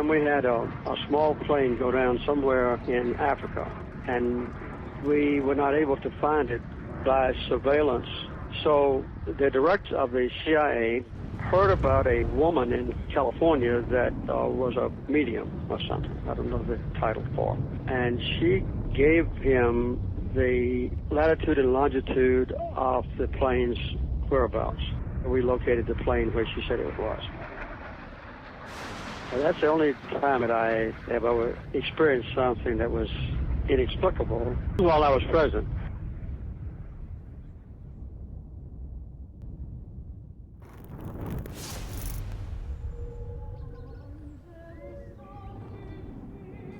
time we had a small plane go down somewhere in Africa, and we were not able to find it by surveillance. So the director of the CIA heard about a woman in California that was a medium or something. I don't know the title for. And she gave him the latitude and longitude of the plane's whereabouts. We located the plane where she said it was. And that's the only time that I have ever experienced something that was inexplicable while I was present.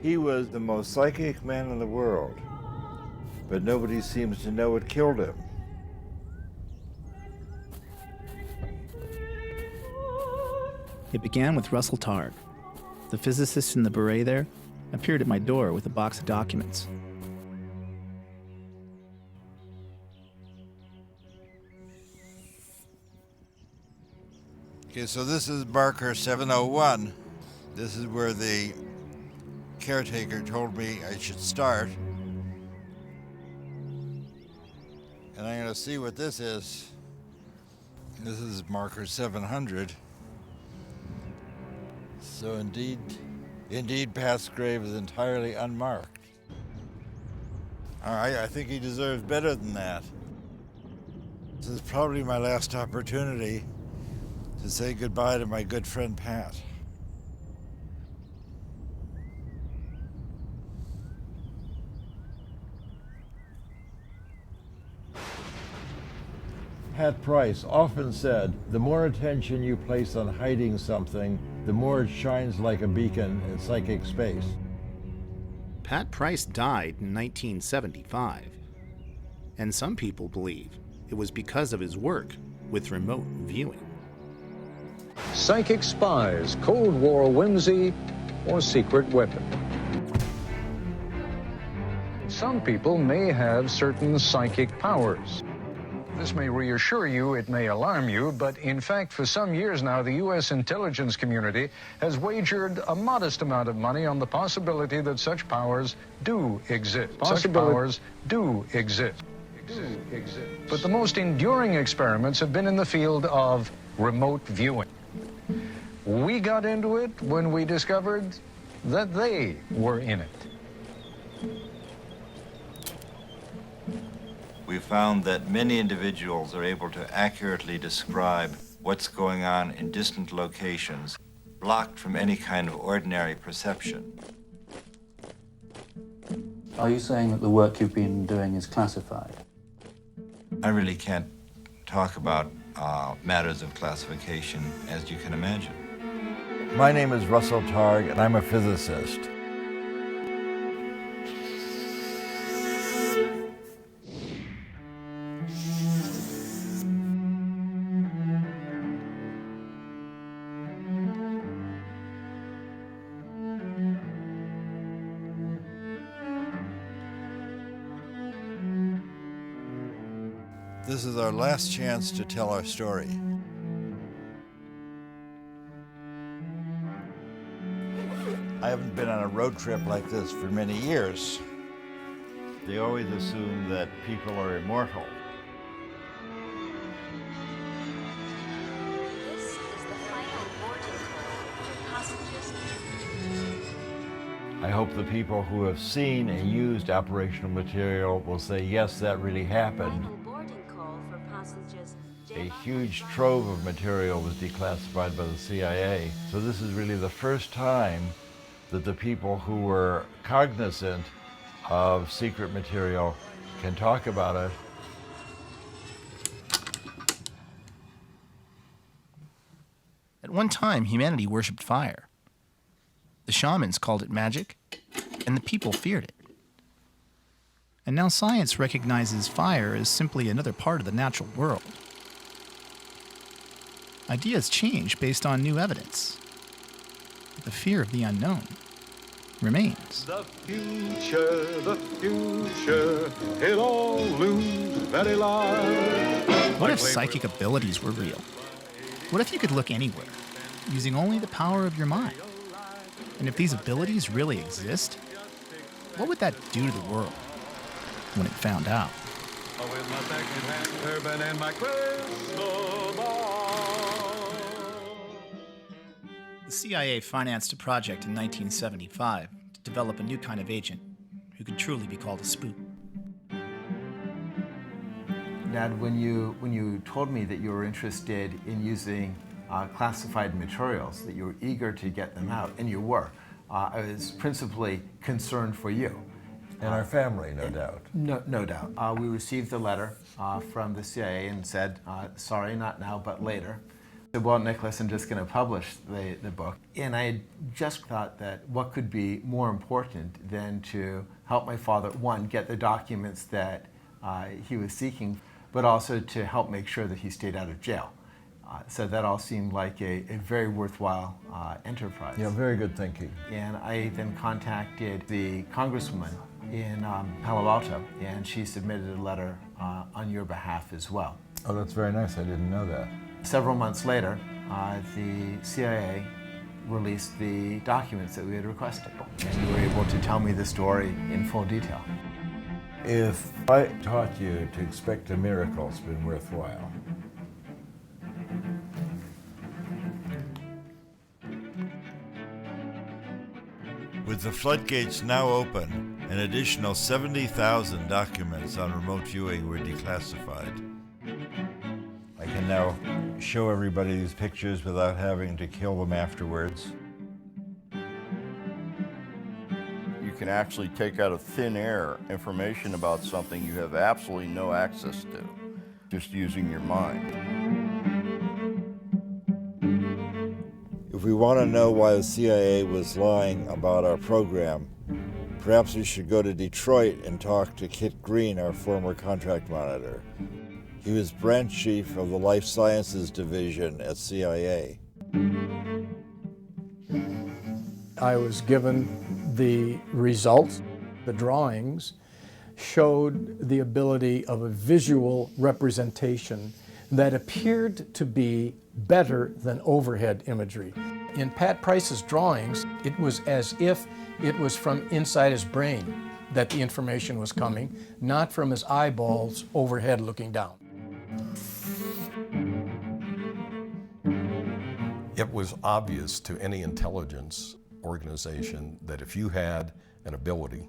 He was the most psychic man in the world, but nobody seems to know what killed him. It began with Russell Targ. The physicist in the beret there appeared at my door with a box of documents. Okay, so this is marker 701. This is where the caretaker told me I should start. And I'm going to see what this is. This is marker 700. So indeed, Pat's grave is entirely unmarked. I think he deserves better than that. This is probably my last opportunity to say goodbye to my good friend Pat. Pat Price often said, the more attention you place on hiding something, the more it shines like a beacon in psychic space. Pat Price died in 1975, and some people believe it was because of his work with remote viewing. Psychic spies, Cold War whimsy, or secret weapon. Some people may have certain psychic powers. This may reassure you, it may alarm you, but in fact, for some years now, the U.S. intelligence community has wagered a modest amount of money on the possibility that such powers do exist. Such powers do exist. But the most enduring experiments have been in the field of remote viewing. We got into it when we discovered that they were in it. We found that many individuals are able to accurately describe what's going on in distant locations, blocked from any kind of ordinary perception. Are you saying that the work you've been doing is classified? I really can't talk about matters of classification, as you can imagine. My name is Russell Targ, and I'm a physicist. This is our last chance to tell our story. I haven't been on a road trip like this for many years. They always assume that people are immortal. This is the final boarding call for passengers. I hope the people who have seen and used operational material will say, yes, that really happened. Final boarding call for passengers. A huge trove of material was declassified by the CIA. So this is really the first time that the people who were cognizant of secret material can talk about it. At one time, humanity worshipped fire. The shamans called it magic, and the people feared it. And now science recognizes fire as simply another part of the natural world. Ideas change based on new evidence. But the fear of the unknown remains. The future, it all looms very large. What if psychic abilities were real? What if you could look anywhere, using only the power of your mind? And if these abilities really exist, what would that do to the world when it found out? With my second-hand turban and my crystal ball. The CIA financed a project in 1975 to develop a new kind of agent who could truly be called a spook. Dad, when you told me that you were interested in using classified materials, that you were eager to get them out, and you were, I was principally concerned for you. And our family, no doubt. No doubt. We received a letter from the CIA and said, sorry, not now, but later. I said, well, Nicholas, I'm just going to publish the book. And I just thought that what could be more important than to help my father, one, get the documents that he was seeking, but also to help make sure that he stayed out of jail. So that all seemed like a very worthwhile enterprise. Yeah, very good thinking. And I then contacted the congresswoman in Palo Alto, and she submitted a letter on your behalf as well. Oh, that's very nice. I didn't know that. Several months later, the CIA released the documents that we had requested, and you were able to tell me the story in full detail. If I taught you to expect a miracle, it's been worthwhile. With the floodgates now open, an additional 70,000 documents on remote viewing were declassified. I can now show everybody these pictures without having to kill them afterwards. You can actually take out of thin air information about something you have absolutely no access to, just using your mind. If we want to know why the CIA was lying about our program, perhaps we should go to Detroit and talk to Kit Green, our former contract monitor. He was branch chief of the Life Sciences Division at CIA. I was given the results. The drawings showed the ability of a visual representation that appeared to be better than overhead imagery. In Pat Price's drawings, it was as if it was from inside his brain that the information was coming, not from his eyeballs overhead looking down. It was obvious to any intelligence organization that if you had an ability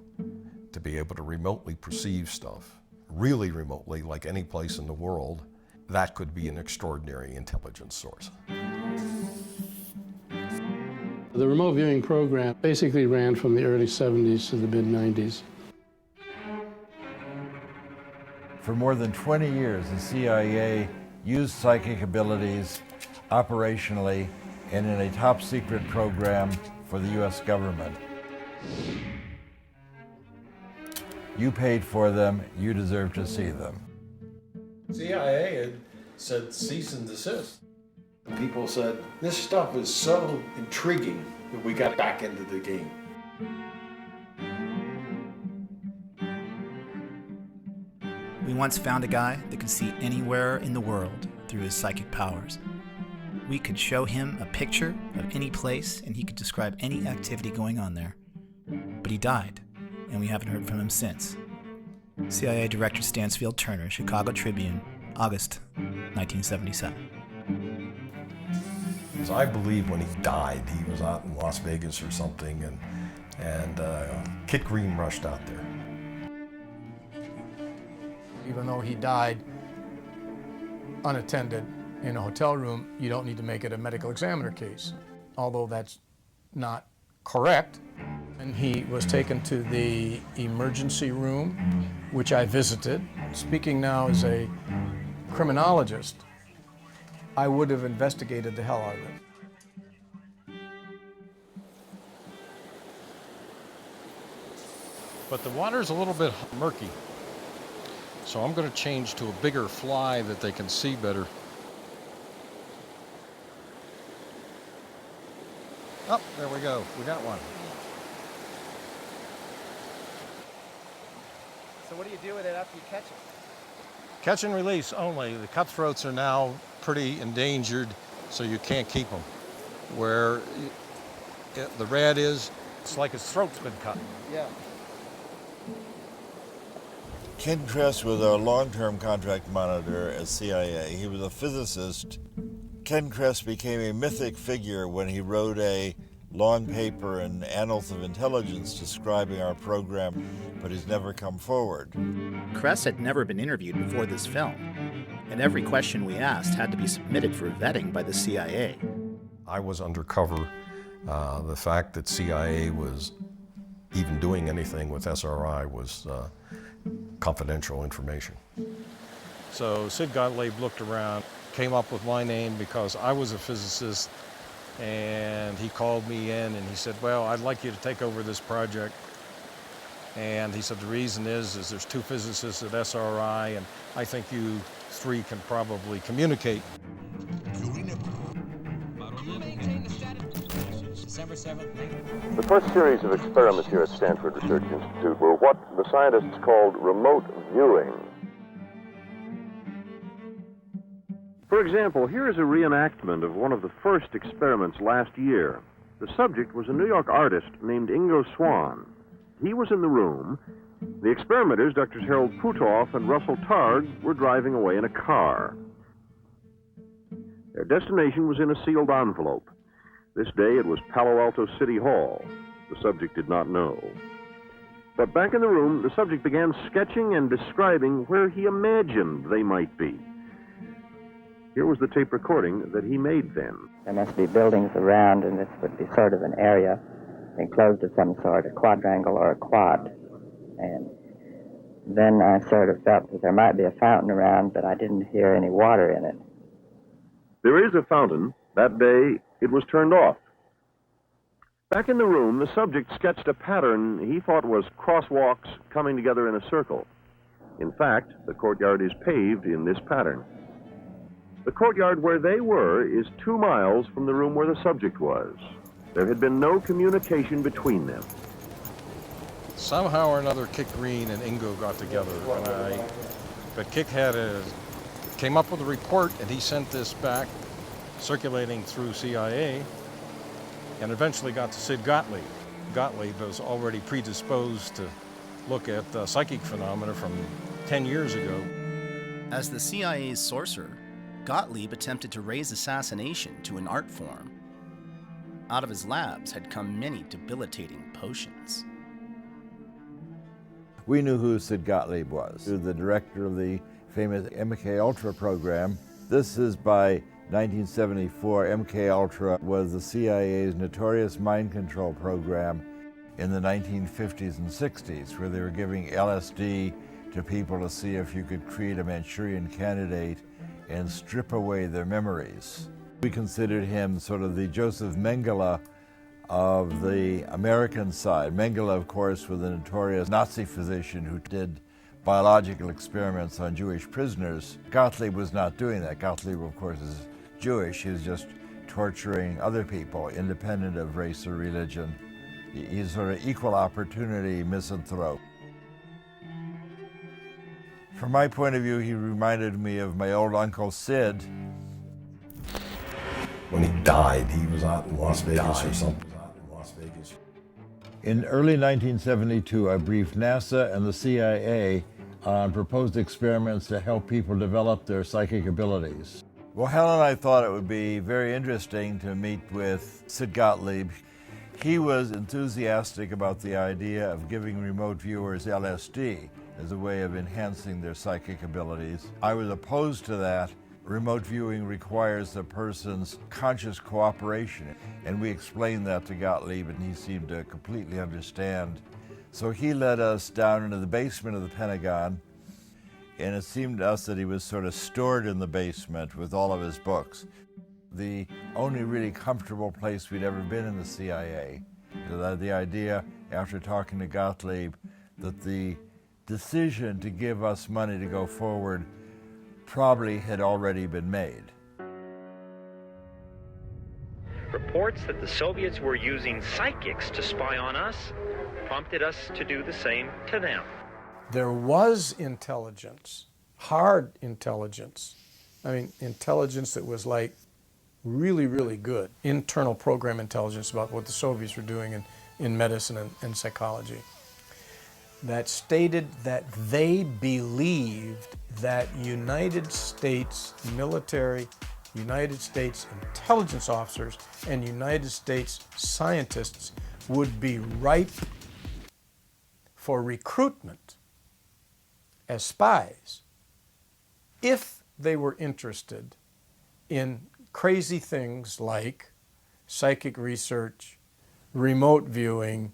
to be able to remotely perceive stuff, really remotely, like any place in the world, that could be an extraordinary intelligence source. The remote viewing program basically ran from the early 70s to the mid-90s. For more than 20 years, the CIA used psychic abilities operationally and in a top secret program for the US government. You paid for them, you deserve to see them. CIA had said cease and desist. People said, this stuff is so intriguing that we got back into the game. We once found a guy that could see anywhere in the world through his psychic powers. We could show him a picture of any place and he could describe any activity going on there. But he died, and we haven't heard from him since. CIA Director Stansfield Turner, Chicago Tribune, August 1977. So I believe when he died, he was out in Las Vegas or something, and Kit Green rushed out there. Even though he died unattended in a hotel room, you don't need to make it a medical examiner case, although that's not correct. And he was taken to the emergency room, which I visited. Speaking now as a criminologist, I would have investigated the hell out of it. But the water's a little bit murky. So I'm going to change to a bigger fly that they can see better. Oh, there we go. We got one. So what do you do with it after you catch it? Catch and release only. The cutthroats are now pretty endangered, so you can't keep them. Where The red is, it's like his throat's been cut. Yeah. Ken Kress was our long-term contract monitor at CIA. He was a physicist. Ken Kress became a mythic figure when he wrote a long paper in Annals of Intelligence describing our program, but he's never come forward. Kress had never been interviewed before this film, and every question we asked had to be submitted for vetting by the CIA. I was undercover. The fact that CIA was even doing anything with SRI was confidential information. So Sid Gottlieb looked around, came up with my name because I was a physicist, and he called me in and he said, well, I'd like you to take over this project. And he said, the reason is there's two physicists at SRI, and I think you three can probably communicate. The first series of experiments here at Stanford Research Institute were what the scientists called remote viewing. For example, here is a reenactment of one of the first experiments last year. The subject was a New York artist named Ingo Swann. He was in the room. The experimenters, Drs. Harold Putoff and Russell Targ, were driving away in a car. Their destination was in a sealed envelope. This day it was Palo Alto City Hall. The subject did not know. But back in the room, the subject began sketching and describing where he imagined they might be. Here was the tape recording that he made then. There must be buildings around, and this would be sort of an area enclosed of some sort, a quadrangle or a quad. And then I sort of felt that there might be a fountain around, but I didn't hear any water in it. There is a fountain. That day, it was turned off. Back in the room, the subject sketched a pattern he thought was crosswalks coming together in a circle. In fact, the courtyard is paved in this pattern. The courtyard where they were is 2 miles from the room where the subject was. There had been no communication between them. Somehow or another, Kik Green and Ingo got together, but Kik came up with a report, and he sent this back, circulating through CIA, and eventually got to Sid Gottlieb. Gottlieb was already predisposed to look at psychic phenomena from 10 years ago. As the CIA's sorcerer, Gottlieb attempted to raise assassination to an art form. Out of his labs had come many debilitating potions. We knew who Sid Gottlieb was, who was the director of the famous MK-Ultra program. This is by 1974. MK-Ultra was the CIA's notorious mind control program in the 1950s and 60s, where they were giving LSD to people to see if you could create a Manchurian candidate and strip away their memories. We considered him sort of the Joseph Mengele of the American side. Mengele, of course, was a notorious Nazi physician who did biological experiments on Jewish prisoners. Gottlieb was not doing that. Gottlieb, of course, is Jewish. He was just torturing other people, independent of race or religion. He's sort of equal opportunity misanthrope. From my point of view, he reminded me of my old Uncle Sid. When he died, he was out in Las Vegas or something. In early 1972, I briefed NASA and the CIA on proposed experiments to help people develop their psychic abilities. Well, Helen and I thought it would be very interesting to meet with Sid Gottlieb. He was enthusiastic about the idea of giving remote viewers LSD as a way of enhancing their psychic abilities. I was opposed to that. Remote viewing requires the person's conscious cooperation, and we explained that to Gottlieb, and he seemed to completely understand. So he led us down into the basement of the Pentagon, and it seemed to us that he was sort of stored in the basement with all of his books. The only really comfortable place we'd ever been in the CIA. The idea, after talking to Gottlieb, that the decision to give us money to go forward probably had already been made. Reports that the Soviets were using psychics to spy on us prompted us to do the same to them. There was intelligence, hard intelligence. I mean, intelligence that was like really, really good internal program intelligence about what the Soviets were doing in medicine and psychology, that stated that they believed that United States military, United States intelligence officers, and United States scientists would be ripe for recruitment as spies if they were interested in crazy things like psychic research, remote viewing,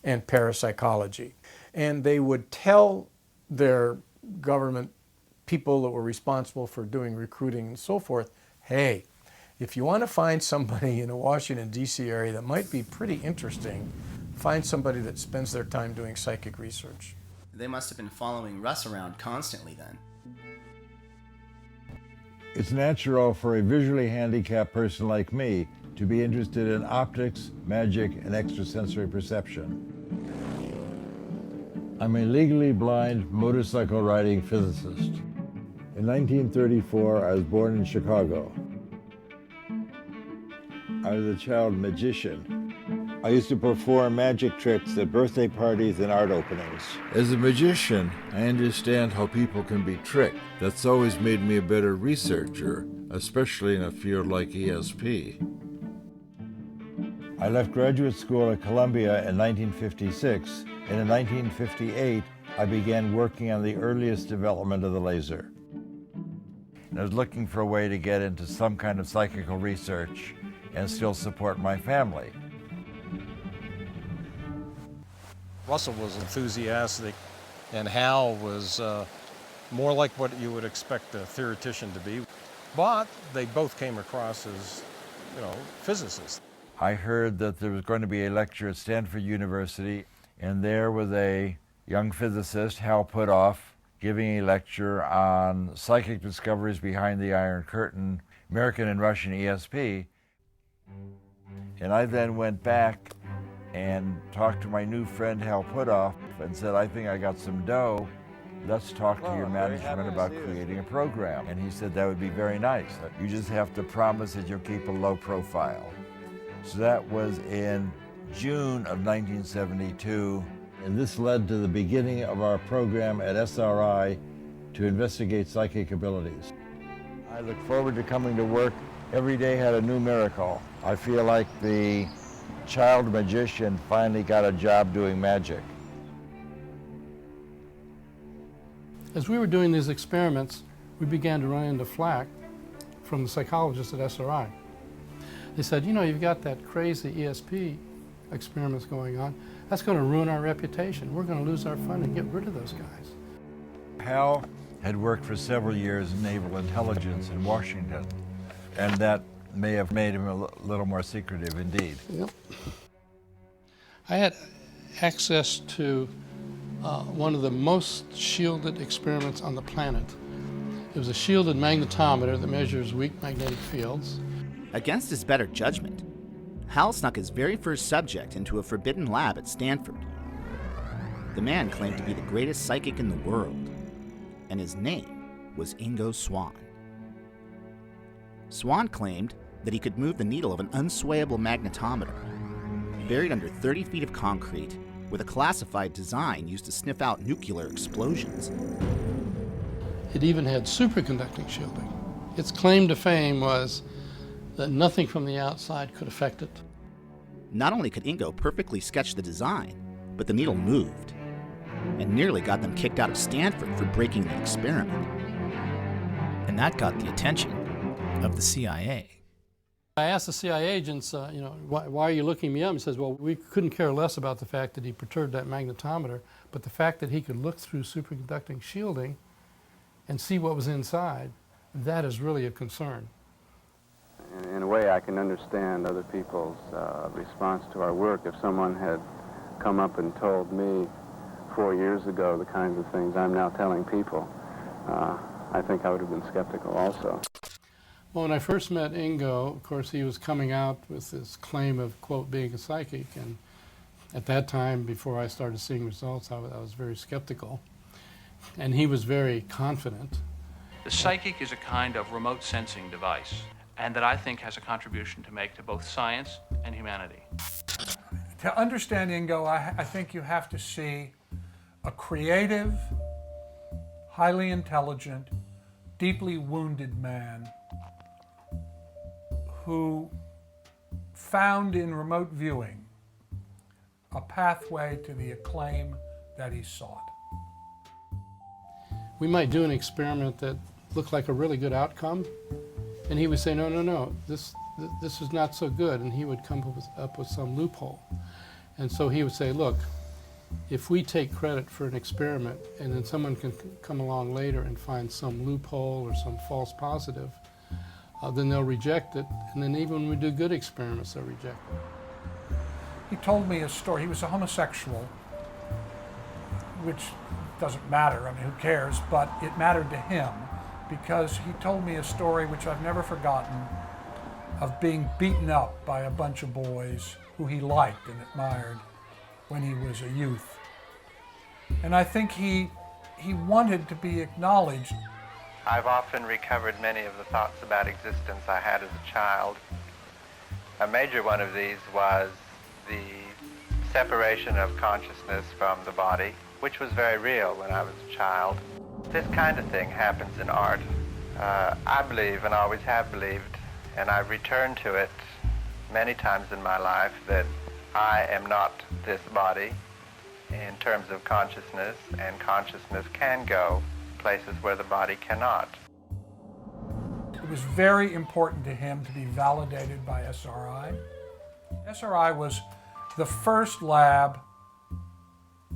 and parapsychology. And they would tell their government people that were responsible for doing recruiting and so forth, hey, if you want to find somebody in the Washington, D.C. area that might be pretty interesting, find somebody that spends their time doing psychic research. They must have been following Russ around constantly then. It's natural for a visually handicapped person like me to be interested in optics, magic, and extrasensory perception. I'm a legally blind motorcycle riding physicist. In 1934, I was born in Chicago. I was a child magician. I used to perform magic tricks at birthday parties and art openings. As a magician, I understand how people can be tricked. That's always made me a better researcher, especially in a field like ESP. I left graduate school at Columbia in 1956, and in 1958, I began working on the earliest development of the laser. And I was looking for a way to get into some kind of psychical research and still support my family. Russell was enthusiastic, and Hal was more like what you would expect a theoretician to be. But they both came across as, physicists. I heard that there was going to be a lecture at Stanford University, and there was a young physicist, Hal Puthoff, giving a lecture on psychic discoveries behind the Iron Curtain, American and Russian ESP. And I then went back and talked to my new friend Hal Puthoff and said, I think I got some dough. Let's talk to your management about creating a program. And he said, that would be very nice. You just have to promise that you'll keep a low profile. So that was in June of 1972. And this led to the beginning of our program at SRI to investigate psychic abilities. I look forward to coming to work. Every day had a new miracle. I feel like the child magician finally got a job doing magic. As we were doing these experiments, we began to run into flack from the psychologists at SRI. They said, you've got that crazy ESP experiments going on. That's going to ruin our reputation. We're going to lose our funding. Get rid of those guys. Hal had worked for several years in naval intelligence in Washington, and that may have made him a little more secretive indeed. Yep. I had access to one of the most shielded experiments on the planet. It was a shielded magnetometer that measures weak magnetic fields. Against his better judgment, Hal snuck his very first subject into a forbidden lab at Stanford. The man claimed to be the greatest psychic in the world, and his name was Ingo Swann. Swann claimed that he could move the needle of an unswayable magnetometer, buried under 30 feet of concrete, with a classified design used to sniff out nuclear explosions. It even had superconducting shielding. Its claim to fame was that nothing from the outside could affect it. Not only could Ingo perfectly sketch the design, but the needle moved, and nearly got them kicked out of Stanford for breaking the experiment. And that got the attention of the CIA. I asked the CIA agents, why are you looking me up? He says, well, we couldn't care less about the fact that he perturbed that magnetometer, but the fact that he could look through superconducting shielding and see what was inside, that is really a concern. In a way, I can understand other people's response to our work. If someone had come up and told me 4 years ago the kinds of things I'm now telling people, I think I would have been skeptical also. Well, when I first met Ingo, of course, he was coming out with this claim of, quote, being a psychic, and at that time, before I started seeing results, I was very skeptical, and he was very confident. The psychic is a kind of remote sensing device, and that I think has a contribution to make to both science and humanity. To understand Ingo, I think you have to see a creative, highly intelligent, deeply wounded man who found in remote viewing a pathway to the acclaim that he sought. We might do an experiment that looked like a really good outcome, and he would say, no, no, no, this is not so good, and he would come up with some loophole. And so he would say, look, if we take credit for an experiment and then someone can come along later and find some loophole or some false positive, then they'll reject it, and then even when we do good experiments, they'll reject it. He told me a story. He was a homosexual, which doesn't matter, I mean, who cares, but it mattered to him because he told me a story which I've never forgotten of being beaten up by a bunch of boys who he liked and admired when he was a youth. And I think he wanted to be acknowledged. I've often recovered many of the thoughts about existence I had as a child. A major one of these was the separation of consciousness from the body, which was very real when I was a child. This kind of thing happens in art. I believe, and always have believed, and I've returned to it many times in my life, that I am not this body in terms of consciousness, and consciousness can go places where the body cannot. It was very important to him to be validated by SRI. SRI was the first lab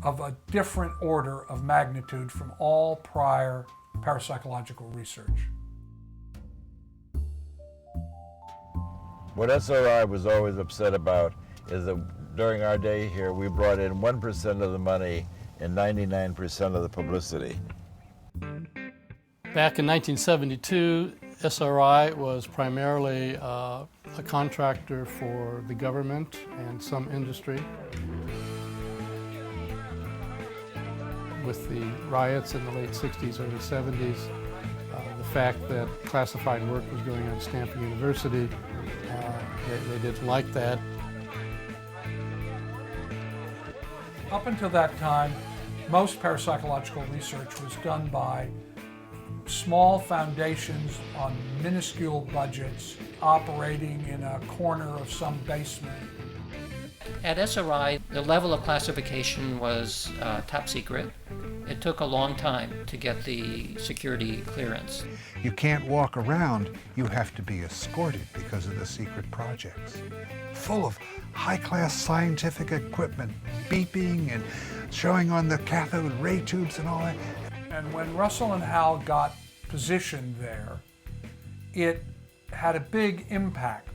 of a different order of magnitude from all prior parapsychological research. What SRI was always upset about is that during our day here, we brought in 1% of the money and 99% of the publicity. Back in 1972, SRI was primarily a contractor for the government and some industry. With the riots in the late 60s, early 70s, the fact that classified work was going on at Stanford University, they didn't like that. Up until that time, most parapsychological research was done by small foundations on minuscule budgets operating in a corner of some basement. At SRI, the level of classification was top secret. It took a long time to get the security clearance. You can't walk around, you have to be escorted because of the secret projects. Full of high-class scientific equipment, beeping and showing on the cathode ray tubes and all that. And when Russell and Hal got positioned there, it had a big impact.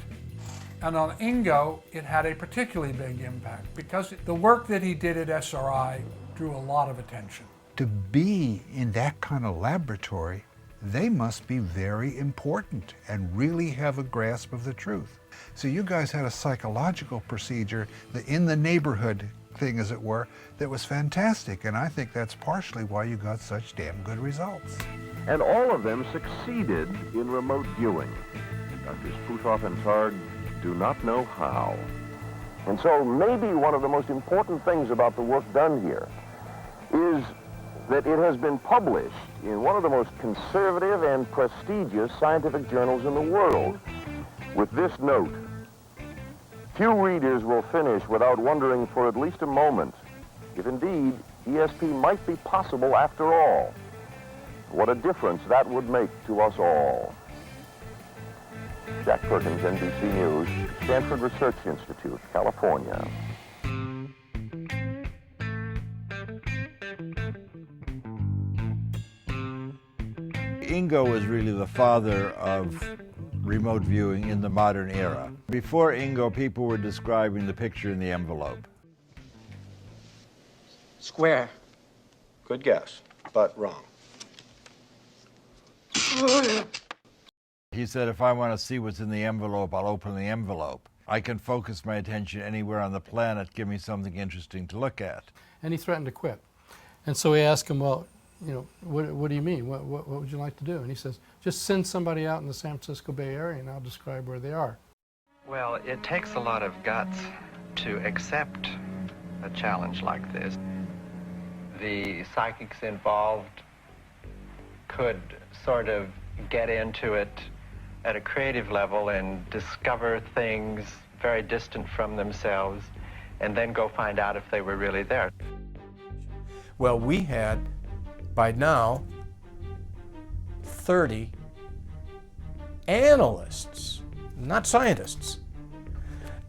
And on Ingo, it had a particularly big impact because the work that he did at SRI drew a lot of attention. To be in that kind of laboratory, they must be very important and really have a grasp of the truth. So you guys had a psychological procedure, the in the neighborhood thing, as it were, that was fantastic, and I think that's partially why you got such damn good results. And all of them succeeded in remote viewing. Drs. Puthoff and Targ do not know how. And so maybe one of the most important things about the work done here is that it has been published in one of the most conservative and prestigious scientific journals in the world, with this note: few readers will finish without wondering for at least a moment if indeed ESP might be possible after all. What a difference that would make to us all. Jack Perkins, NBC News, Stanford Research Institute, California. Ingo is really the father of remote viewing in the modern era. Before Ingo, people were describing the picture in the envelope. Square. Good guess, but wrong. He said, if I want to see what's in the envelope, I'll open the envelope. I can focus my attention anywhere on the planet, give me something interesting to look at. And he threatened to quit. And so we asked him, well, you know, what do you mean? What would you like to do? And he says, just send somebody out in the San Francisco Bay Area and I'll describe where they are. Well, it takes a lot of guts to accept a challenge like this. The psychics involved could sort of get into it at a creative level and discover things very distant from themselves and then go find out if they were really there. Well, we had, by now, 30 analysts, not scientists,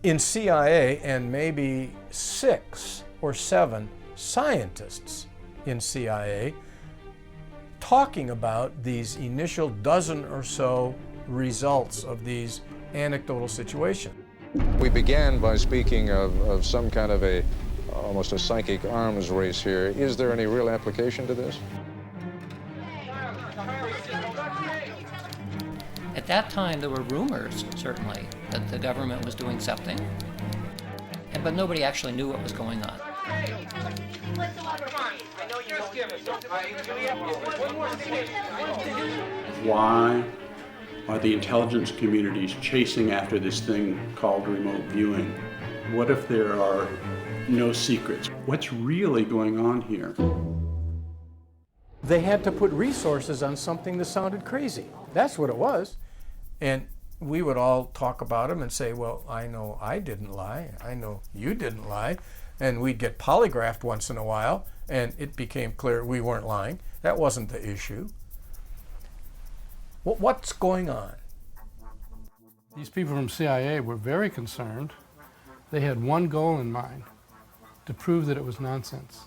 in CIA, and maybe 6 or 7 scientists in CIA talking about these initial dozen or so results of these anecdotal situations. We began by speaking of some kind of almost a psychic arms race here. Is there any real application to this? At that time, there were rumors, certainly, that the government was doing something, but nobody actually knew what was going on. Why are the intelligence communities chasing after this thing called remote viewing? What if there are no secrets? What's really going on here? They had to put resources on something that sounded crazy. That's what it was. And we would all talk about them and say, well, I know I didn't lie. I know you didn't lie. And we'd get polygraphed once in a while, and it became clear we weren't lying. That wasn't the issue. What's going on? These people from CIA were very concerned. They had one goal in mind, to prove that it was nonsense.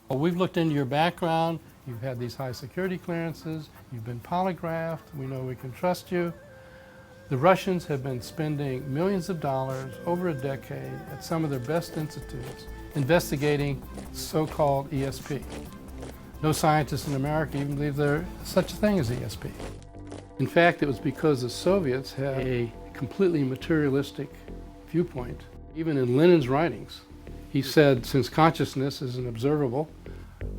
Well, we've looked into your background. You've had these high security clearances. You've been polygraphed. We know we can trust you. The Russians have been spending millions of dollars over a decade at some of their best institutes investigating so-called ESP. No scientists in America even believe there's such a thing as ESP. In fact, it was because the Soviets had a completely materialistic viewpoint. Even in Lenin's writings, he said, since consciousness is an observable,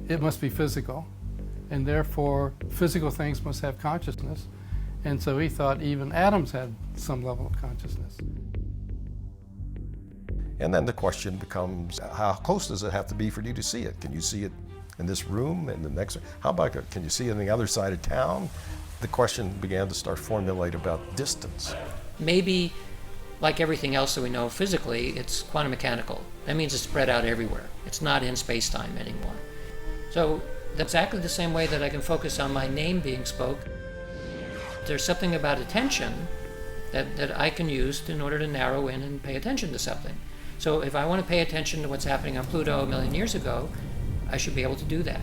it must be physical, and therefore physical things must have consciousness. And so he thought even atoms had some level of consciousness. And then the question becomes, how close does it have to be for you to see it? Can you see it in this room, in the next room? How about, can you see it on the other side of town? The question began to start formulate about distance. Maybe, like everything else that we know physically, it's quantum mechanical. That means it's spread out everywhere. It's not in space-time anymore. So that's exactly the same way that I can focus on my name being spoke. There's something about attention that I can use in order to narrow in and pay attention to something. So if I want to pay attention to what's happening on Pluto 1 million years ago, I should be able to do that.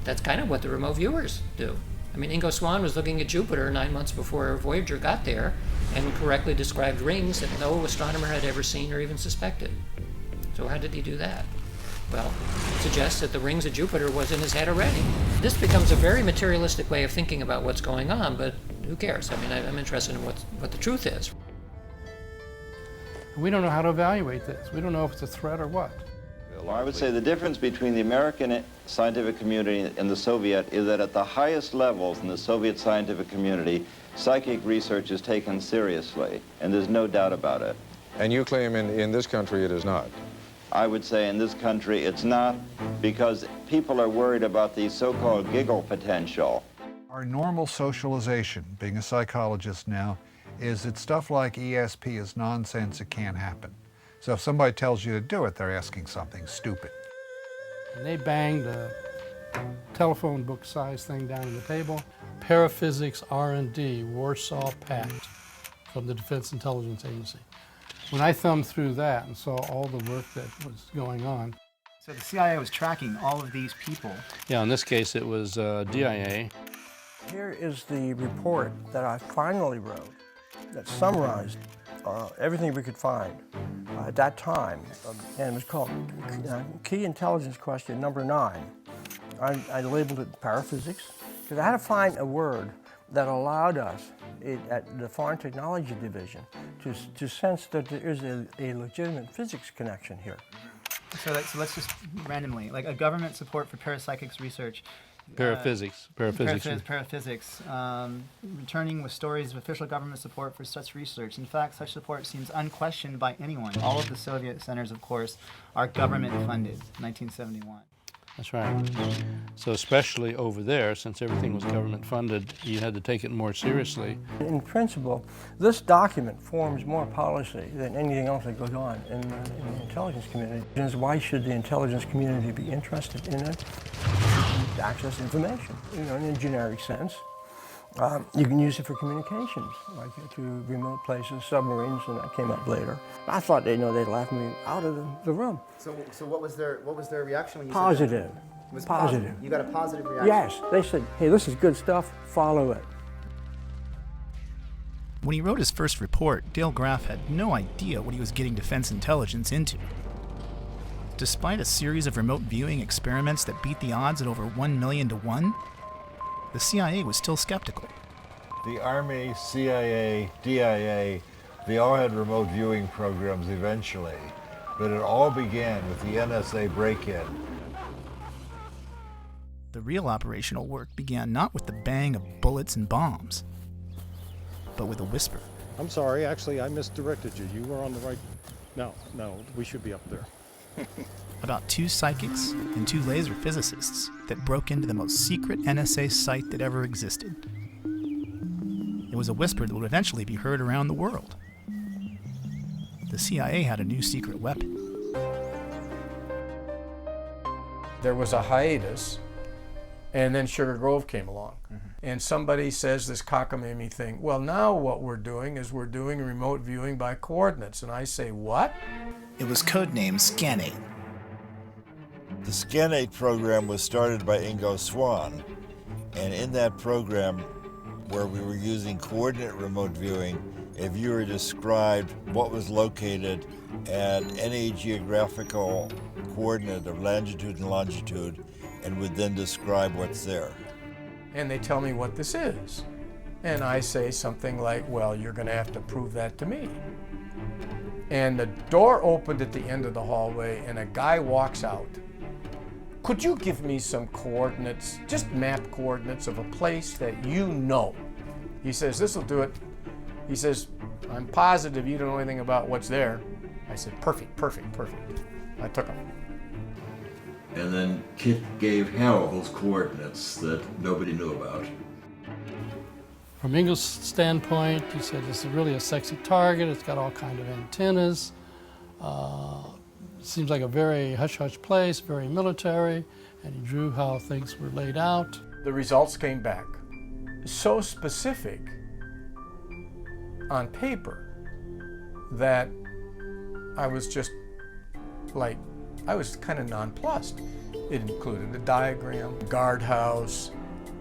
That's kind of what the remote viewers do. I mean, Ingo Swann was looking at Jupiter 9 months before Voyager got there and correctly described rings that no astronomer had ever seen or even suspected. So how did he do that? Well, it suggests that the rings of Jupiter was in his head already. This becomes a very materialistic way of thinking about what's going on, but who cares? I mean, I'm interested in what the truth is. We don't know how to evaluate this. We don't know if it's a threat or what. Well, I would say the difference between the American scientific community and the Soviet is that at the highest levels in the Soviet scientific community, psychic research is taken seriously, and there's no doubt about it. And you claim in this country it is not? I would say in this country it's not, because people are worried about the so-called giggle potential. Our normal socialization, being a psychologist now, is that stuff like ESP is nonsense, it can't happen. So if somebody tells you to do it, they're asking something stupid. And they banged a telephone book size thing down on the table. Paraphysics R&D, Warsaw Pact, from the Defense Intelligence Agency. When I thumbed through that and saw all the work that was going on. So the CIA was tracking all of these people. Yeah, in this case it was DIA. Here is the report that I finally wrote that summarized everything we could find at that time. And it was called Key Intelligence Question Number 9. I labeled it paraphysics because I had to find a word that allowed us at the Foreign Technology Division to sense that there is a legitimate physics connection here. So let's just randomly, like a government support for parapsychics research, Paraphysics. Paraphysics. Returning with stories of official government support for such research. In fact, such support seems unquestioned by anyone. All of the Soviet centers, of course, are government funded. 1971. That's right. So especially over there, since everything was government funded, you had to take it more seriously. In principle, this document forms more policy than anything else that goes on in the intelligence community. Why should the intelligence community be interested in it? To access information, in a generic sense. You can use it for communications, like to remote places, submarines, and that came up later. I thought they'd laugh me out of the room. So what was their reaction when you Positive. said that? It was Positive. You got a positive reaction? Yes. They said, hey, this is good stuff, follow it. When he wrote his first report, Dale Graff had no idea what he was getting defense intelligence into. Despite a series of remote viewing experiments that beat the odds at over 1 million to 1, the CIA was still skeptical. The Army, CIA, DIA, they all had remote viewing programs eventually, but it all began with the NSA break-in. The real operational work began not with the bang of bullets and bombs, but with a whisper. I'm sorry, actually, I misdirected you. You were on the right... No, we should be up there. About 2 psychics and 2 laser physicists that broke into the most secret NSA site that ever existed. It was a whisper that would eventually be heard around the world. The CIA had a new secret weapon. There was a hiatus, and then Sugar Grove came along. And somebody says this cockamamie thing, well, now what we're doing is we're doing remote viewing by coordinates. And I say, what? It was codenamed Scan8. The Scan8 program was started by Ingo Swann, and in that program, where we were using coordinate remote viewing, a viewer described what was located at any geographical coordinate of latitude and longitude, and would then describe what's there. And they tell me what this is. And I say something like, well, you're going to have to prove that to me. And the door opened at the end of the hallway, and a guy walks out. Could you give me some coordinates, just map coordinates of a place that you know? He says, this will do it. He says, I'm positive you don't know anything about what's there. I said, perfect. I took them. And then Kit gave Hal those coordinates that nobody knew about. From Ingo's standpoint, he said this is really a sexy target. It's got all kinds of antennas. Seems like a very hush-hush place, very military, and he drew how things were laid out. The results came back so specific on paper that I was just like, I was kind of nonplussed. It included a diagram, guardhouse,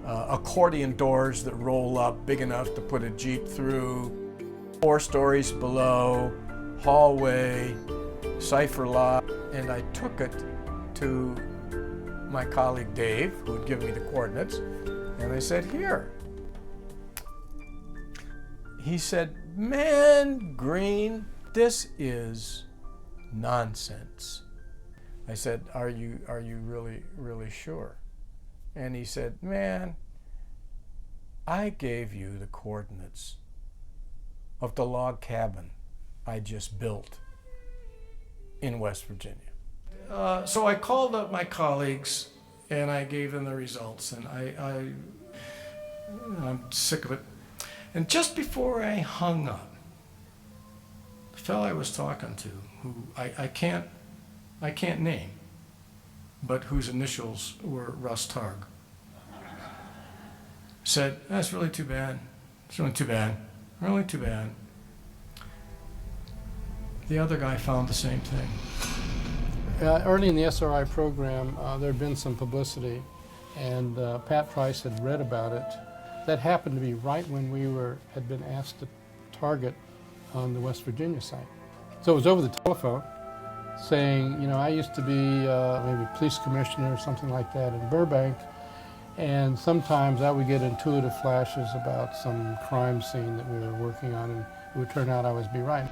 accordion doors that roll up big enough to put a Jeep through, 4 stories below, hallway, cipher lock, and I took it to my colleague Dave, who had given me the coordinates, and I said, here. He said, man, Green, this is nonsense. I said, are you really sure? And he said, man, I gave you the coordinates of the log cabin I just built in West Virginia. So I called up my colleagues and I gave them the results, and I'm sick of it. And just before I hung up, the fellow I was talking to, who I can't name, but whose initials were Russ Targ, said, that's really too bad. It's really too bad. Really too bad. The other guy found the same thing. Early in the SRI program, there had been some publicity, and Pat Price had read about it. That happened to be right when we had been asked to target on the West Virginia site. So it was over the telephone, saying, you know, I used to be maybe police commissioner or something like that in Burbank, and sometimes I would get intuitive flashes about some crime scene that we were working on, and it would turn out I would be right.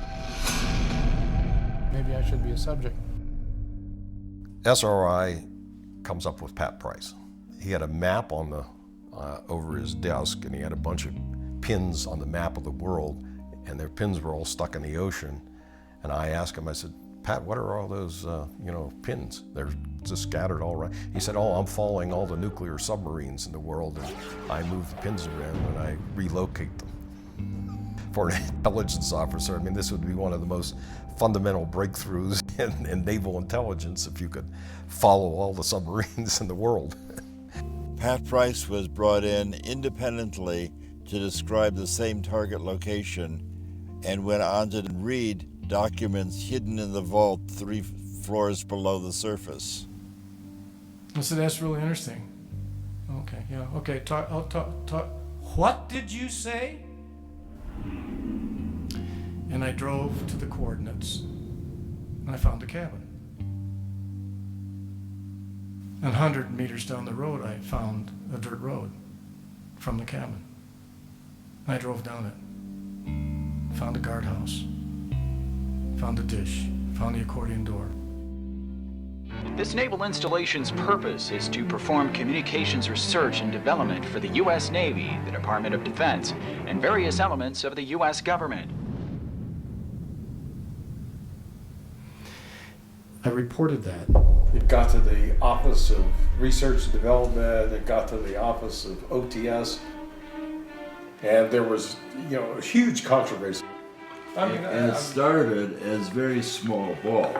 Maybe I should be a subject. SRI comes up with Pat Price. He had a map on the over his desk, and he had a bunch of pins on the map of the world, and their pins were all stuck in the ocean. And I asked him, I said, Pat, what are all those, pins? They're just scattered all around. He said, oh, I'm following all the nuclear submarines in the world, and I move the pins around and I relocate them. For an intelligence officer, I mean, this would be one of the most fundamental breakthroughs in naval intelligence if you could follow all the submarines in the world. Pat Price was brought in independently to describe the same target location and went on to read documents hidden in the vault 3 floors below the surface. So that's really interesting. Okay, yeah, okay. What did you say? And I drove to the coordinates, and I found the cabin. And 100 meters down the road, I found a dirt road from the cabin. I drove down it, found a guardhouse, found a dish, found the accordion door. This naval installation's purpose is to perform communications research and development for the U.S. Navy, the Department of Defense, and various elements of the U.S. government. I reported that. It got to the Office of Research and Development, it got to the Office of OTS, and there was, a huge controversy. And it started as very small ball.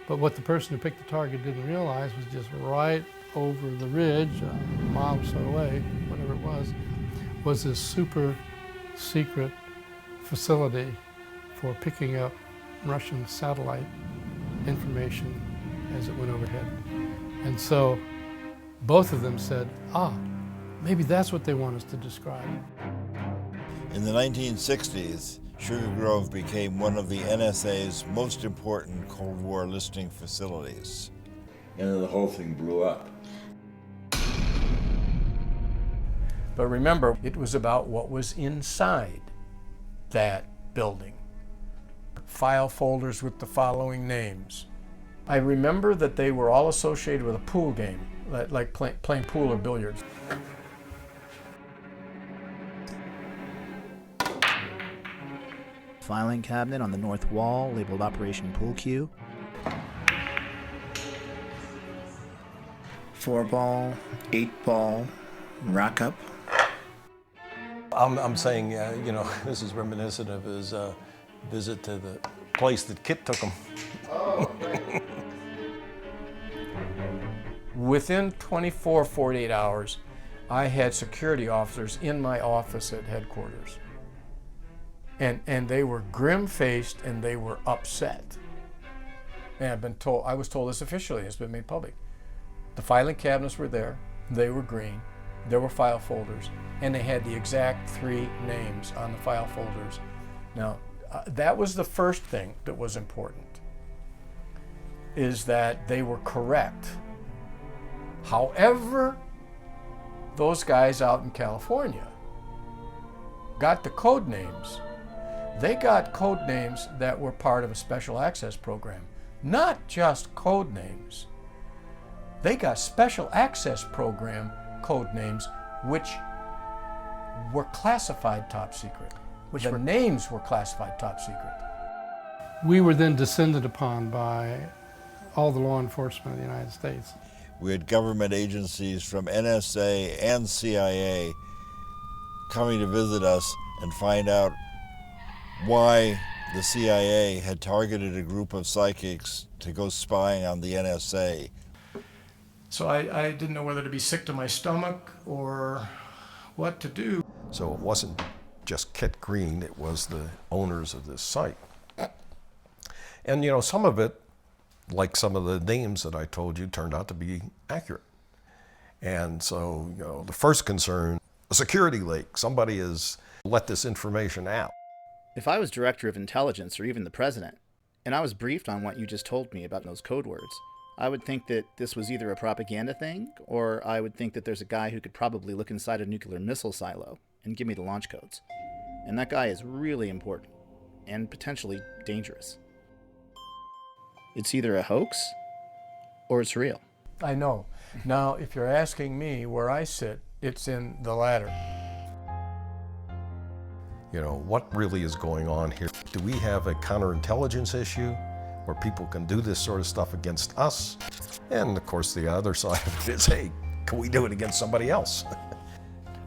But what the person who picked the target didn't realize was just right over the ridge, a mile or so away, whatever it was this super secret facility for picking up Russian satellite information as it went overhead. And so both of them said, maybe that's what they want us to describe. In the 1960s, Sugar Grove became one of the NSA's most important Cold War listening facilities. And then the whole thing blew up. But remember, it was about what was inside that building. File folders with the following names. I remember that they were all associated with a pool game, like playing pool or billiards. Filing cabinet on the north wall labeled Operation Pool Cue. 4-ball, 8-ball, rack up. I'm saying, this is reminiscent of his visit to the place that Kit took him. Within 48 hours, I had security officers in my office at headquarters. And they were grim-faced and they were upset. And I was told this officially, it's been made public. The filing cabinets were there, they were green, there were file folders, and they had the exact 3 names on the file folders. Now, that was the first thing that was important, is that they were correct. However, those guys out in California got the code names. They got code names that were part of a special access program, not just code names. They got special access program code names which were classified top secret. The names were classified top secret. We were then descended upon by all the law enforcement of the United States. We had government agencies from NSA and CIA coming to visit us and find out why the CIA had targeted a group of psychics to go spying on the NSA. So I didn't know whether to be sick to my stomach or what to do. So it wasn't just Kit Green, it was the owners of this site. And some of it, like some of the names that I told you, turned out to be accurate. And so, the first concern, a security leak. Somebody has let this information out. If I was director of intelligence or even the president, and I was briefed on what you just told me about those code words, I would think that this was either a propaganda thing, or I would think that there's a guy who could probably look inside a nuclear missile silo and give me the launch codes. And that guy is really important, and potentially dangerous. It's either a hoax, or it's real. I know. Now, if you're asking me where I sit, it's in the latter. You know, what really is going on here? Do we have a counterintelligence issue where people can do this sort of stuff against us? And of course, the other side of it is, hey, can we do it against somebody else?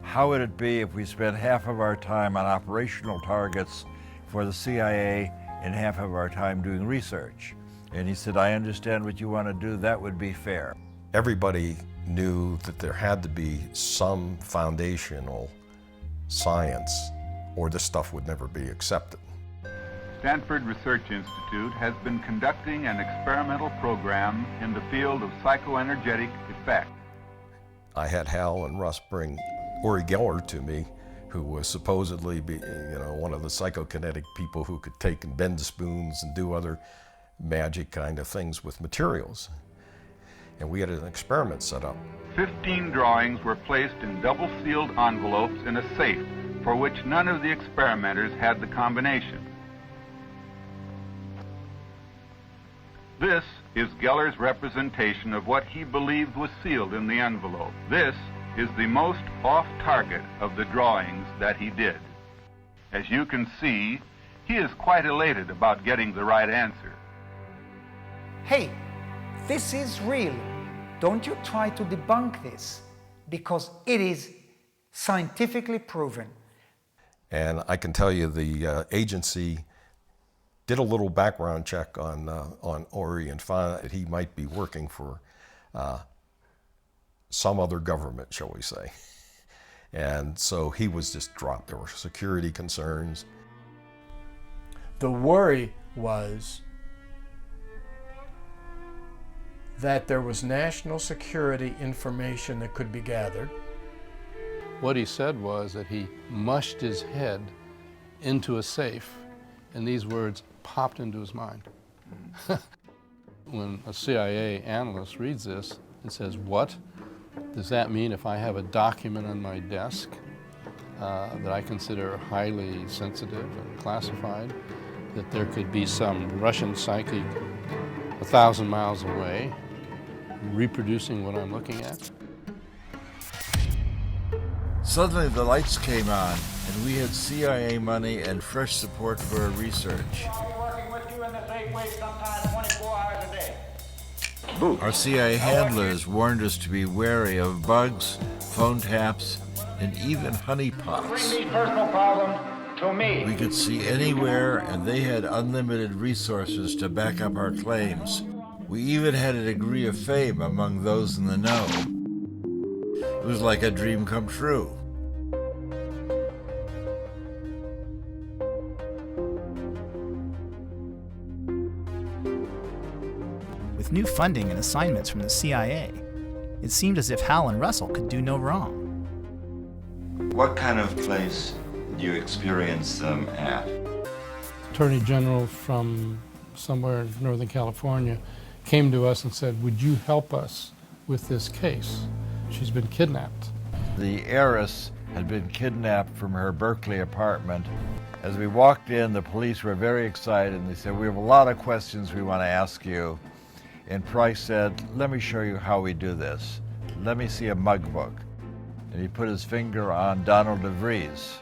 How would it be if we spent half of our time on operational targets for the CIA and half of our time doing research? And he said, I understand what you want to do, that would be fair. Everybody knew that there had to be some foundational science or this stuff would never be accepted. Stanford Research Institute has been conducting an experimental program in the field of psychoenergetic effect. I had Hal and Russ bring Uri Geller to me, who was supposedly one of the psychokinetic people who could take and bend spoons and do other magic kind of things with materials. And we had an experiment set up. 15 drawings were placed in double-sealed envelopes in a safe for which none of the experimenters had the combination. This is Geller's representation of what he believed was sealed in the envelope. This is the most off-target of the drawings that he did. As you can see, he is quite elated about getting the right answer. Hey, this is real. Don't you try to debunk this, because it is scientifically proven. And I can tell you the agency did a little background check on Uri and found that he might be working for some other government, shall we say. And so he was just dropped. There were security concerns. The worry was that there was national security information that could be gathered. What he said was that he mushed his head into a safe, and these words popped into his mind. When a CIA analyst reads this and says, what? Does that mean if I have a document on my desk that I consider highly sensitive and classified, that there could be some Russian psychic 1,000 miles away reproducing what I'm looking at? Suddenly the lights came on, and we had CIA money and fresh support for our research. Our CIA handlers warned us to be wary of bugs, phone taps, and even honeypots. Bring these personal problems to me. We could see anywhere, and they had unlimited resources to back up our claims. We even had a degree of fame among those in the know. It was like a dream come true. With new funding and assignments from the CIA, it seemed as if Hal and Russell could do no wrong. What kind of place do you experience them at? Attorney General from somewhere in Northern California came to us and said, would you help us with this case? She's been kidnapped. The heiress had been kidnapped from her Berkeley apartment. As we walked in, the police were very excited, and they said, we have a lot of questions we want to ask you. And Price said, let me show you how we do this. Let me see a mug book. And he put his finger on Donald DeVries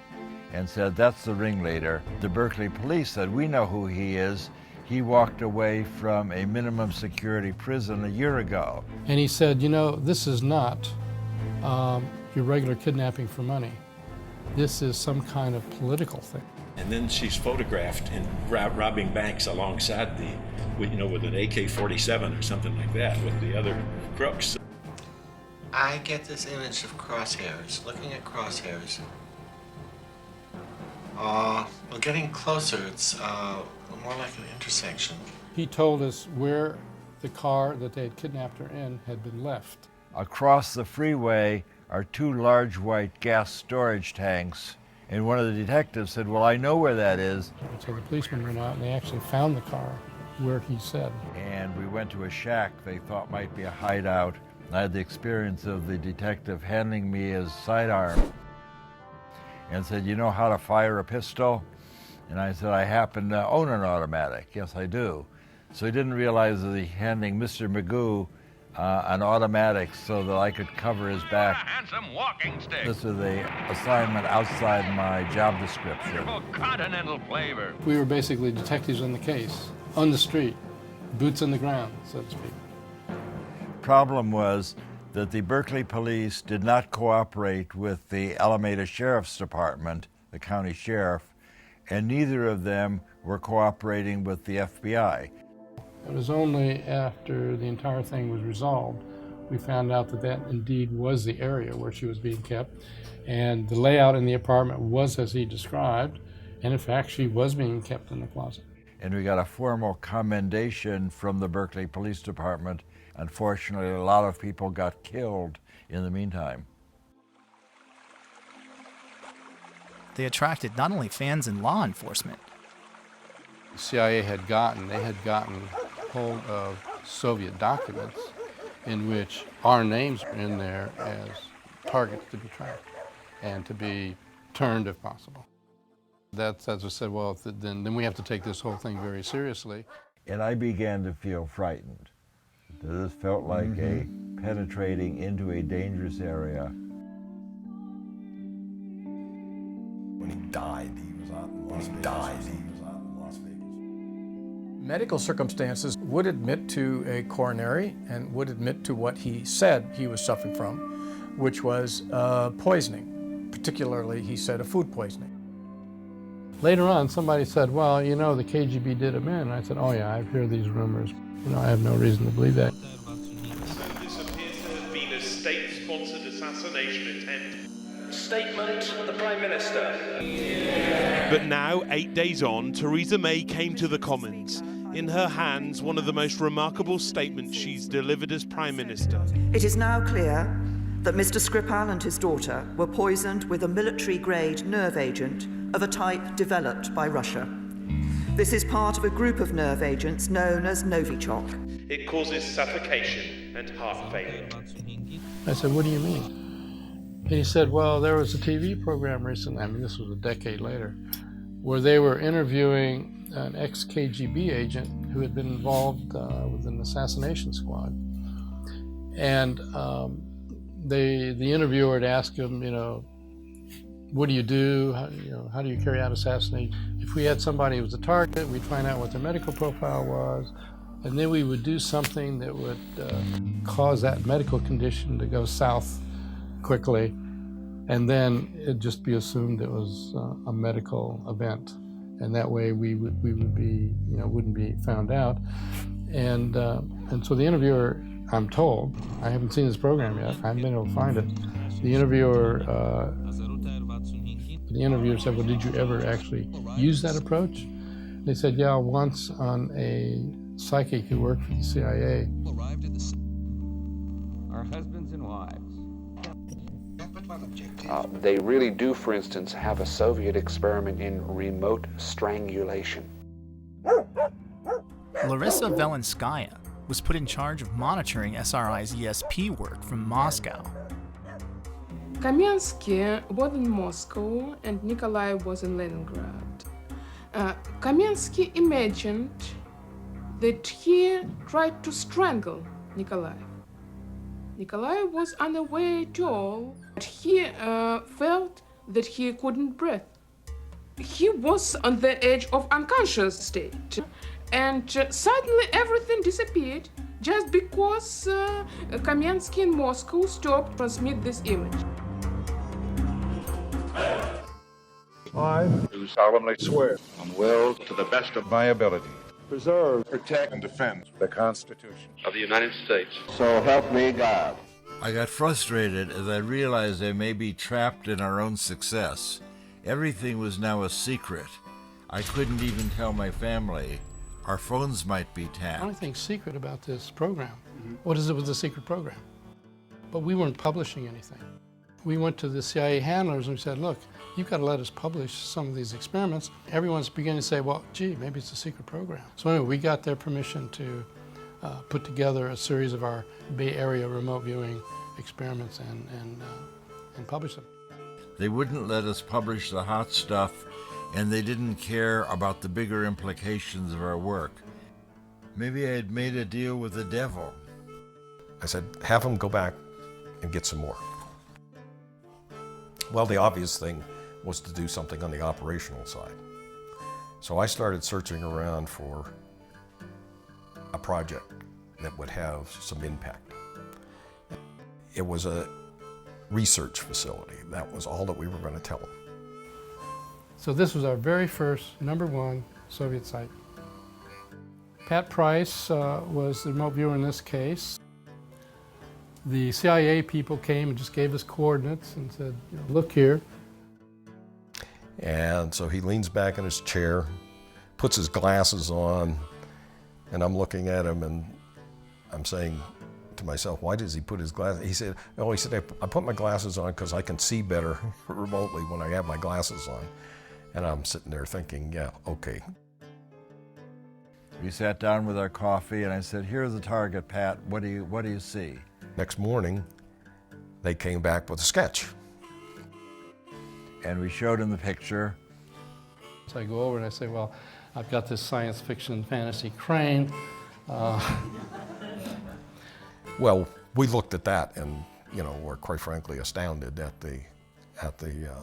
and said, that's the ringleader. The Berkeley police said, we know who he is. He walked away from a minimum security prison a year ago. And he said, you know, this is not your regular kidnapping for money. This is some kind of political thing. And then she's photographed in robbing banks alongside with an AK-47 or something like that with the other crooks. I get this image of crosshairs, looking at crosshairs. Well, getting closer, it's more like an intersection. He told us where the car that they had kidnapped her in had been left. Across the freeway are two large white gas storage tanks. And one of the detectives said, well, I know where that is. So the policemen went out and they actually found the car where he said. And we went to a shack they thought might be a hideout. I had the experience of the detective handing me his sidearm and said, you know how to fire a pistol? And I said, I happen to own an automatic. Yes, I do. So he didn't realize that he handing Mr. Magoo an automatic so that I could cover his back. And some walking sticks. This was the assignment outside my job description. Continental flavor. We were basically detectives on the case, on the street, boots on the ground, so to speak. Problem was that the Berkeley police did not cooperate with the Alameda Sheriff's Department, the county sheriff, and neither of them were cooperating with the FBI. It was only after the entire thing was resolved we found out that that indeed was the area where she was being kept, and the layout in the apartment was as he described, and in fact she was being kept in the closet. And we got a formal commendation from the Berkeley Police Department. Unfortunately, a lot of people got killed in the meantime. They attracted not only fans in law enforcement. The CIA had gotten hold of Soviet documents in which our names were in there as targets to be tracked and to be turned if possible. That's as I said, well, then we have to take this whole thing very seriously. And I began to feel frightened. This felt like a penetrating into a dangerous area. When he died, he was out in Las Vegas. Medical circumstances would admit to a coronary and would admit to what he said he was suffering from, which was poisoning. Particularly, he said, a food poisoning. Later on, somebody said, well, you know, the KGB did him in. And I said, oh yeah, I've heard these rumors. You know, I have no reason to believe that. This appears to have been a state-sponsored assassination attempt. Statement, the Prime Minister. But now, 8 days on, Theresa May came to the Commons. In her hands, one of the most remarkable statements she's delivered as Prime Minister. It is now clear that Mr. Skripal and his daughter were poisoned with a military-grade nerve agent of a type developed by Russia. This is part of a group of nerve agents known as Novichok. It causes suffocation and heart failure. I said, what do you mean? And he said, well, there was a TV program recently, I mean, this was a decade later, where they were interviewing an ex-KGB agent who had been involved with an assassination squad. And the interviewer had asked him, you know, what do you do? How do you carry out assassination? If we had somebody who was a target, we'd find out what their medical profile was, and then we would do something that would cause that medical condition to go south quickly, and then it'd just be assumed it was a medical event, and that way we would be, you know, wouldn't be found out. And so the interviewer, I'm told, I haven't seen this program yet, I haven't been able to find it. The interviewer said, well, did you ever actually use that approach? They said, yeah, once on a psychic who worked for the CIA. Our husbands and wives. They really do, for instance, have a Soviet experiment in remote strangulation. Larissa Velenskaya was put in charge of monitoring SRI's ESP work from Moscow. Kamensky was in Moscow and Nikolai was in Leningrad. Kamensky imagined that he tried to strangle Nikolai. Nikolai was unaware at all. He felt that he couldn't breathe. He was on the edge of unconscious state. And suddenly everything disappeared just because Kamensky in Moscow stopped transmit this image. I do solemnly swear and will, to the best of my ability, preserve, protect, and defend the Constitution of the United States. So help me God. I got frustrated as I realized I may be trapped in our own success. Everything was now a secret. I couldn't even tell my family. Our phones might be tapped. The only thing secret about this program, what is it with the secret program? But we weren't publishing anything. We went to the CIA handlers and we said, look, you've got to let us publish some of these experiments. Everyone's beginning to say, well, gee, maybe it's a secret program. So anyway, we got their permission to put together a series of our Bay Area remote viewing experiments and publish them. They wouldn't let us publish the hot stuff, and they didn't care about the bigger implications of our work. Maybe I had made a deal with the devil. I said, have them go back and get some more. Well, the obvious thing was to do something on the operational side. So I started searching around for a project that would have some impact. It was a research facility. That was all that we were going to tell them. So this was our very first #1 Soviet site. Pat Price was the remote viewer in this case. The CIA people came and just gave us coordinates and said, you know, look here. And so he leans back in his chair, puts his glasses on, and I'm looking at him and I'm saying to myself, why does he put his glasses? He said, I put my glasses on because I can see better remotely when I have my glasses on. And I'm sitting there thinking, yeah, okay. We sat down with our coffee and I said, here's the target, Pat. What do you see? Next morning, they came back with a sketch. And we showed him the picture. So I go over and I say, well, I've got this science fiction fantasy crane. Well, we looked at that and, you know, were quite frankly astounded at the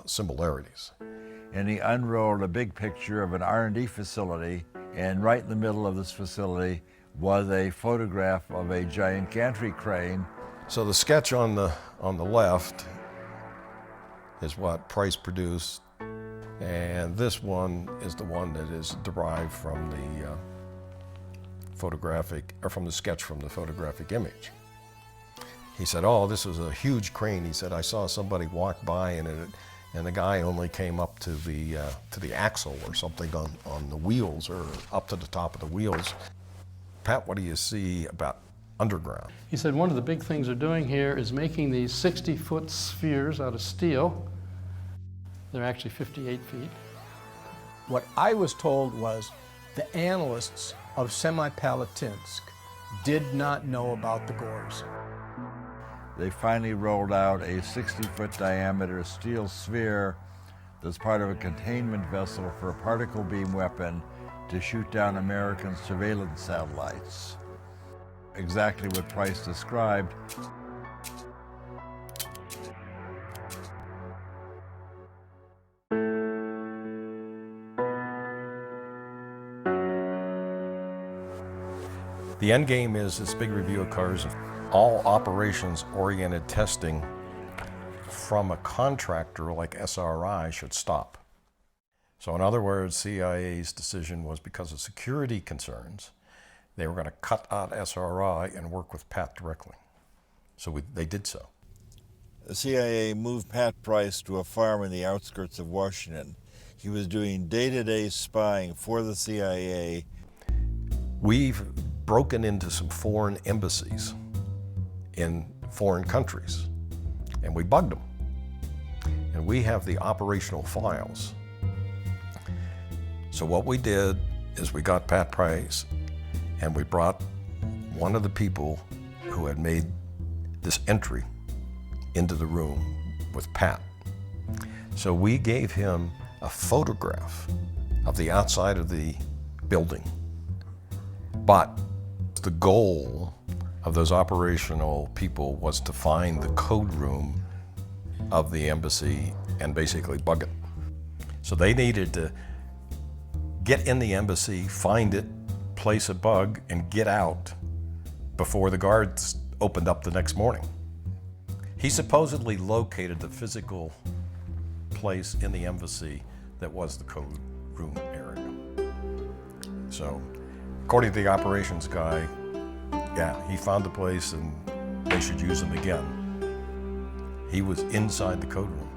similarities. And he unrolled a big picture of an R&D facility, and right in the middle of this facility was a photograph of a giant gantry crane. So the sketch on the left is what Price produced, and this one is the one that is derived from the from the sketch from the photographic image. He said, oh, this was a huge crane. He said, I saw somebody walk by and the guy only came up to the axle or something on the wheels, or up to the top of the wheels. Pat, what do you see about underground? He said one of the big things they're doing here is making these 60-foot spheres out of steel. They're actually 58 feet. What I was told was the analysts of Semipalatinsk did not know about the gores. They finally rolled out a 60-foot diameter steel sphere that's part of a containment vessel for a particle beam weapon to shoot down American surveillance satellites. Exactly what Price described. The end game is this big review occurs of all operations-oriented testing from a contractor like SRI should stop. So in other words, CIA's decision was because of security concerns, they were going to cut out SRI and work with Pat directly. So they did so. The CIA moved Pat Price to a farm in the outskirts of Washington. He was doing day-to-day spying for the CIA. We've broken into some foreign embassies in foreign countries, and we bugged them. And we have the operational files. So what we did is we got Pat Price, and we brought one of the people who had made this entry into the room with Pat. So we gave him a photograph of the outside of the building, but the goal of those operational people was to find the code room of the embassy and basically bug it. So they needed to get in the embassy, find it, place a bug, and get out before the guards opened up the next morning. He supposedly located the physical place in the embassy that was the code room area. So, according to the operations guy, yeah, he found the place and they should use him again. He was inside the code room.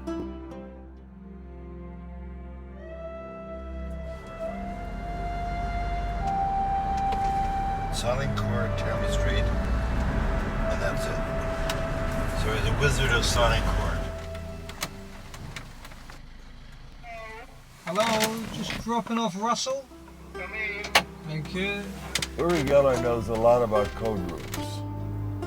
Sonic core, chemistry, and that's it. So he's a wizard of sonic core. Hello, just dropping off Russell. Thank you. Uri Geller knows a lot about code rooms.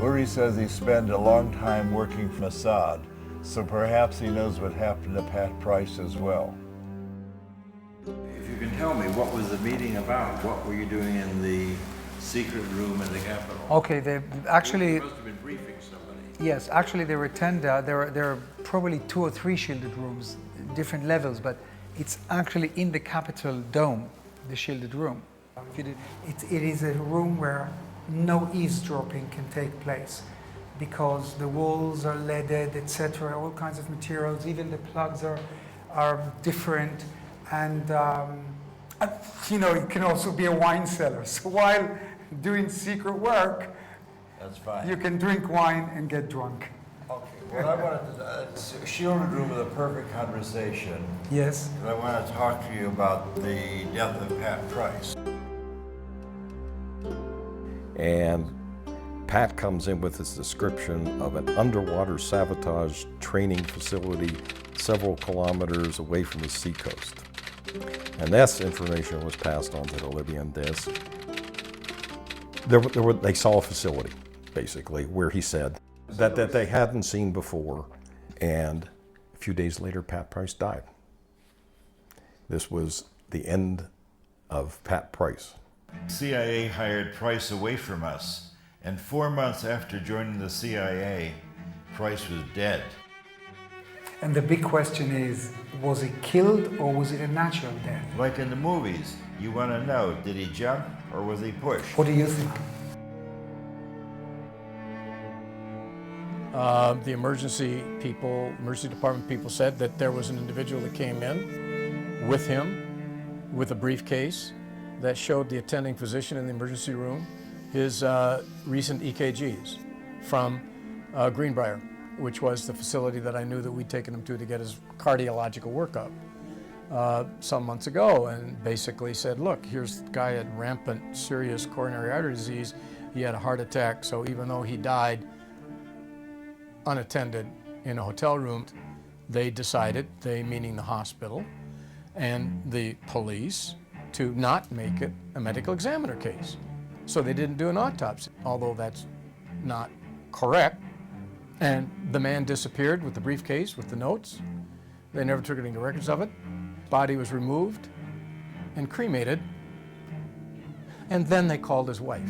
Uri says he spent a long time working for Mossad, so perhaps he knows what happened to Pat Price as well. If you can tell me, what was the meeting about? What were you doing in the secret room in the Capitol. Okay, they actually. You must have been briefing somebody. Yes, actually there were 10. There are probably 2 or 3 shielded rooms, different levels, but it's actually in the Capitol dome, the shielded room. It is a room where no eavesdropping can take place because the walls are leaded, etc. All kinds of materials, even the plugs are different, and it can also be a wine cellar. So while doing secret work, that's fine. You can drink wine and get drunk. Okay. Well, I wanted to, it's a shielded room with a perfect conversation. Yes. And I want to talk to you about the death of Pat Price. And Pat comes in with his description of an underwater sabotage training facility several kilometers away from the seacoast. And this information was passed on to the Libyan desk. They saw a facility, basically, where he said that they hadn't seen before, and a few days later, Pat Price died. This was the end of Pat Price. CIA hired Price away from us, and 4 months after joining the CIA, Price was dead. And the big question is, was he killed or was it a natural death? Like in the movies, you want to know, did he jump or was he pushed? What do you think? The emergency department people said that there was an individual that came in with him with a briefcase that showed the attending physician in the emergency room his recent EKGs from Greenbrier, which was the facility that I knew that we'd taken him to get his cardiological workup some months ago, and basically said, look, here's the guy had rampant serious coronary artery disease. He had a heart attack, so even though he died unattended in a hotel room, they decided, they meaning the hospital and the police, to not make it a medical examiner case. So they didn't do an autopsy, although that's not correct. And the man disappeared with the briefcase, with the notes. They never took any records of it. Body was removed and cremated. And then they called his wife.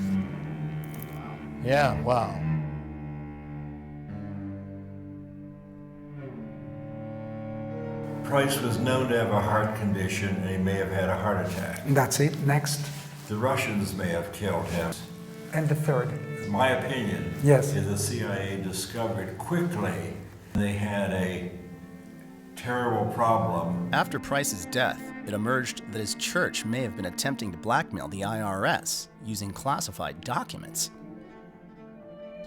Yeah, wow. Price was known to have a heart condition, and he may have had a heart attack. That's it. Next. The Russians may have killed him. And the third. My opinion Yes. is the CIA discovered quickly they had a terrible problem. After Price's death, it emerged that his church may have been attempting to blackmail the IRS using classified documents.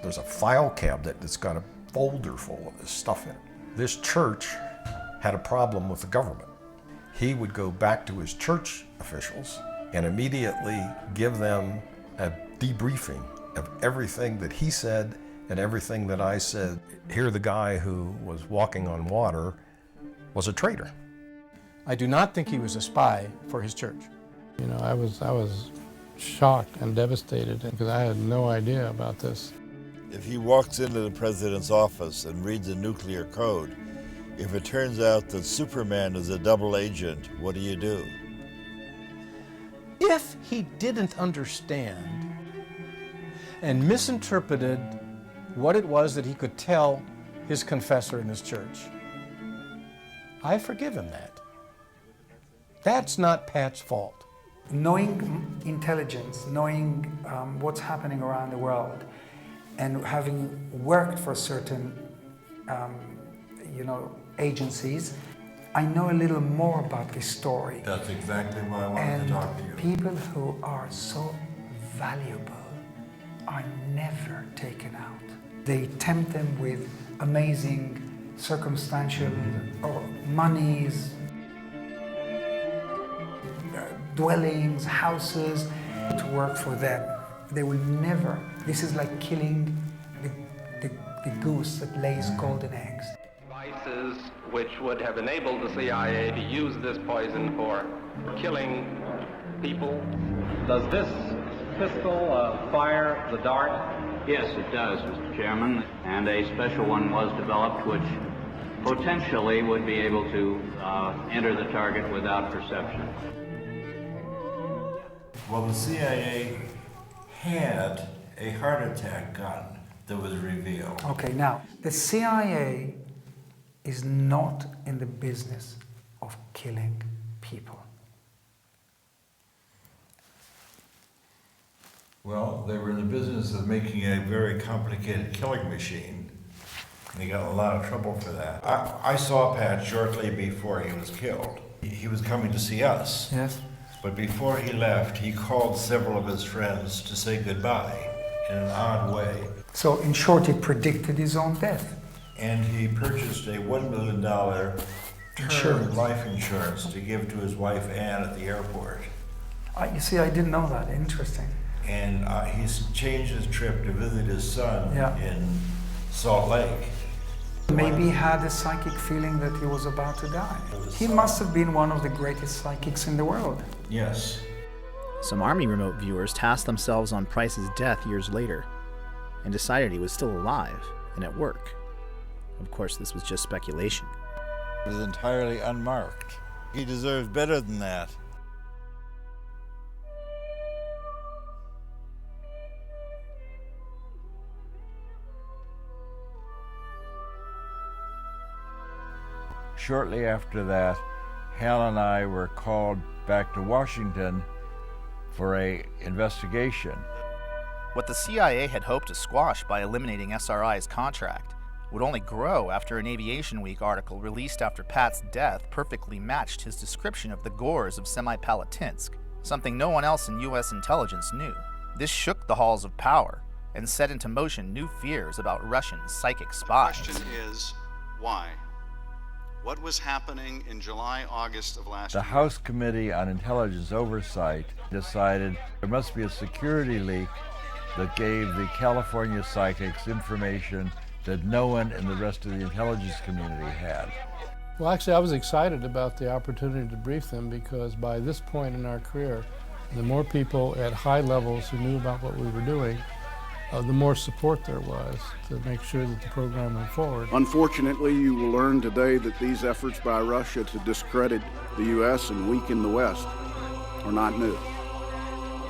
There's a file cabinet that's got a folder full of this stuff in it. This church had a problem with the government. He would go back to his church officials and immediately give them a debriefing of everything that he said and everything that I said. Here, the guy who was walking on water was a traitor. I do not think he was a spy for his church. You know, I was shocked and devastated because I had no idea about this. If he walks into the president's office and reads a nuclear code, if it turns out that Superman is a double agent, what do you do? If he didn't understand and misinterpreted what it was that he could tell his confessor in his church, I forgive him that. That's not Pat's fault. Knowing intelligence, knowing what's happening around the world, and having worked for certain, agencies, I know a little more about this story. That's exactly why I wanted to talk to you. People who are so valuable are never taken out. They tempt them with amazing circumstantial or monies, dwellings, houses, to work for them. They will never. This is like killing the goose that lays golden eggs. Devices which would have enabled the CIA to use this poison for killing people. Does this pistol fire the dart? Yes, it does, Mr. Chairman, and a special one was developed which potentially would be able to enter the target without perception. Well, the CIA had a heart attack gun that was revealed. Okay, now, the CIA is not in the business of killing people. Well, they were in the business of making a very complicated killing machine. And they got in a lot of trouble for that. I saw Pat shortly before he was killed. He was coming to see us. Yes. But before he left, he called several of his friends to say goodbye in an odd way. So, in short, he predicted his own death. And he purchased a $1 million term life insurance to give to his wife Anne at the airport. You see, I didn't know that. Interesting. And he's changed his trip to visit his son in Salt Lake. Maybe he had a psychic feeling that he was about to die. He must have been one of the greatest psychics in the world. Yes. Some Army remote viewers tasked themselves on Price's death years later and decided he was still alive and at work. Of course, this was just speculation. It was entirely unmarked. He deserves better than that. Shortly after that, Hal and I were called back to Washington for an investigation. What the CIA had hoped to squash by eliminating SRI's contract would only grow after an Aviation Week article released after Pat's death perfectly matched his description of the gores of Semipalatinsk, something no one else in U.S. intelligence knew. This shook the halls of power and set into motion new fears about Russian psychic spies. The question is, why? What was happening in July, August of last year? The House Committee on Intelligence Oversight decided there must be a security leak that gave the California psychics information that no one in the rest of the intelligence community had. Well, actually, I was excited about the opportunity to brief them because by this point in our career, the more people at high levels who knew about what we were doing, the more support there was to make sure that the program went forward. Unfortunately, you will learn today that these efforts by Russia to discredit the U.S. and weaken the West are not new.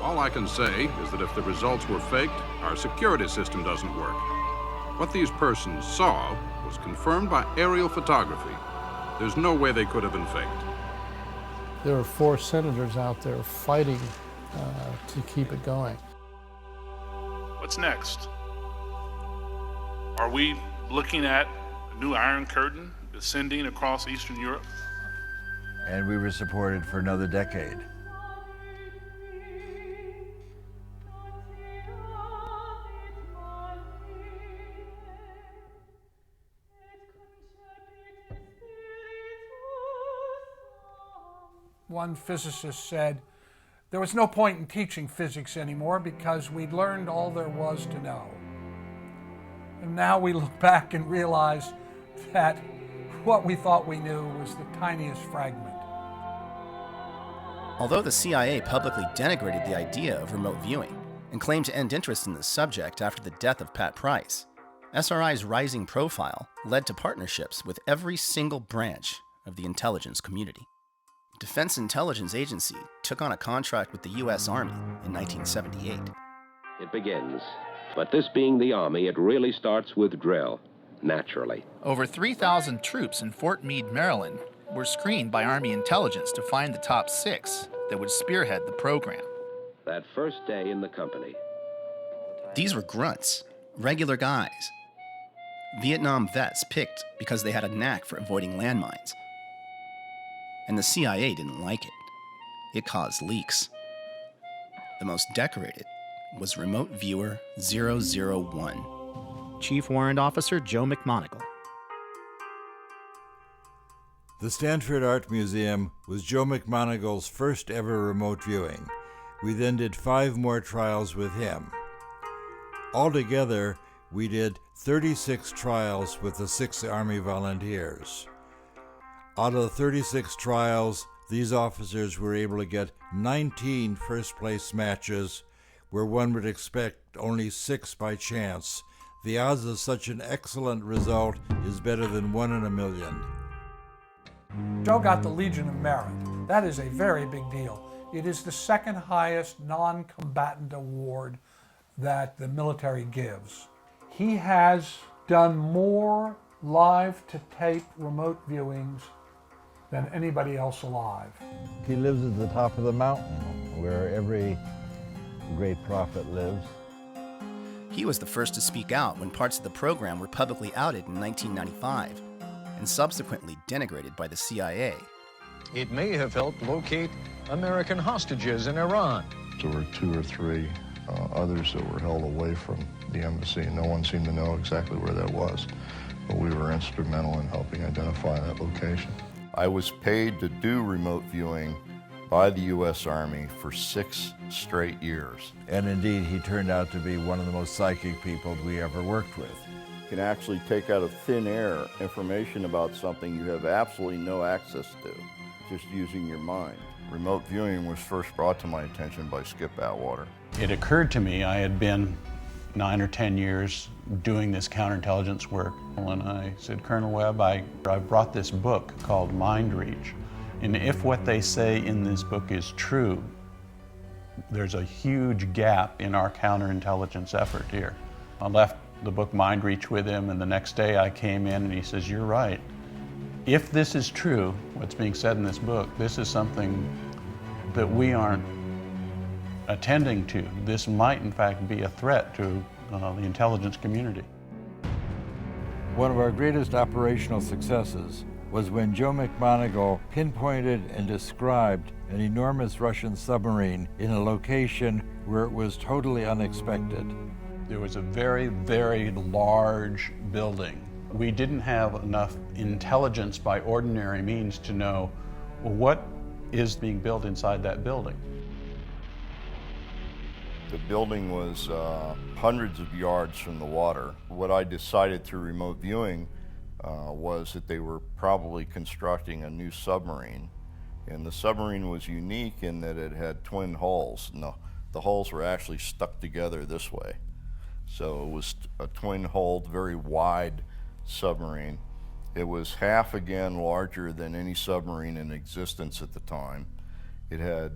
All I can say is that if the results were faked, our security system doesn't work. What these persons saw was confirmed by aerial photography. There's no way they could have been faked. There are 4 senators out there fighting to keep it going. What's next? Are we looking at a new Iron Curtain descending across Eastern Europe? And we were supported for another decade. One physicist said, there was no point in teaching physics anymore because we'd learned all there was to know. And now we look back and realize that what we thought we knew was the tiniest fragment. Although the CIA publicly denigrated the idea of remote viewing and claimed to end interest in the subject after the death of Pat Price, SRI's rising profile led to partnerships with every single branch of the intelligence community. Defense Intelligence Agency took on a contract with the U.S. Army in 1978. It begins. But this being the Army, it really starts with drill, naturally. Over 3,000 troops in Fort Meade, Maryland, were screened by Army intelligence to find the top 6 that would spearhead the program. That first day in the company. These were grunts, regular guys. Vietnam vets picked because they had a knack for avoiding landmines. And the CIA didn't like it. It caused leaks. The most decorated was Remote Viewer 001, Chief Warrant Officer Joe McMonagle. The Stanford Art Museum was Joe McMonagle's first ever remote viewing. We then did 5 more trials with him. Altogether, we did 36 trials with the 6 Army volunteers. Out of the 36 trials, these officers were able to get 19 first-place matches, where one would expect only 6 by chance. The odds of such an excellent result is better than 1 in a million. Joe got the Legion of Merit. That is a very big deal. It is the second highest non-combatant award that the military gives. He has done more live-to-tape remote viewings than anybody else alive. He lives at the top of the mountain where every great prophet lives. He was the first to speak out when parts of the program were publicly outed in 1995 and subsequently denigrated by the CIA. It may have helped locate American hostages in Iran. There were 2 or 3 others that were held away from the embassy. No one seemed to know exactly where that was, but we were instrumental in helping identify that location. I was paid to do remote viewing by the U.S. Army for 6 straight years. And indeed, he turned out to be one of the most psychic people we ever worked with. You can actually take out of thin air information about something you have absolutely no access to, just using your mind. Remote viewing was first brought to my attention by Skip Atwater. It occurred to me I had been 9 or 10 years doing this counterintelligence work, and I said, Colonel Webb, I brought this book called Mind Reach, and if what they say in this book is true, there's a huge gap in our counterintelligence effort here. I left the book Mind Reach with him, and the next day I came in and he says, you're right. If this is true, what's being said in this book, this is something that we aren't attending to. This might in fact be a threat to the intelligence community. One of our greatest operational successes was when Joe McMoneagle pinpointed and described an enormous Russian submarine in a location where it was totally unexpected. There was a very, very large building. We didn't have enough intelligence by ordinary means to know, well, what is being built inside that building. The building was hundreds of yards from the water. What I decided through remote viewing was that they were probably constructing a new submarine. And the submarine was unique in that it had twin hulls. No, the hulls were actually stuck together this way. So it was a twin-hulled, very wide submarine. It was half again larger than any submarine in existence at the time. It had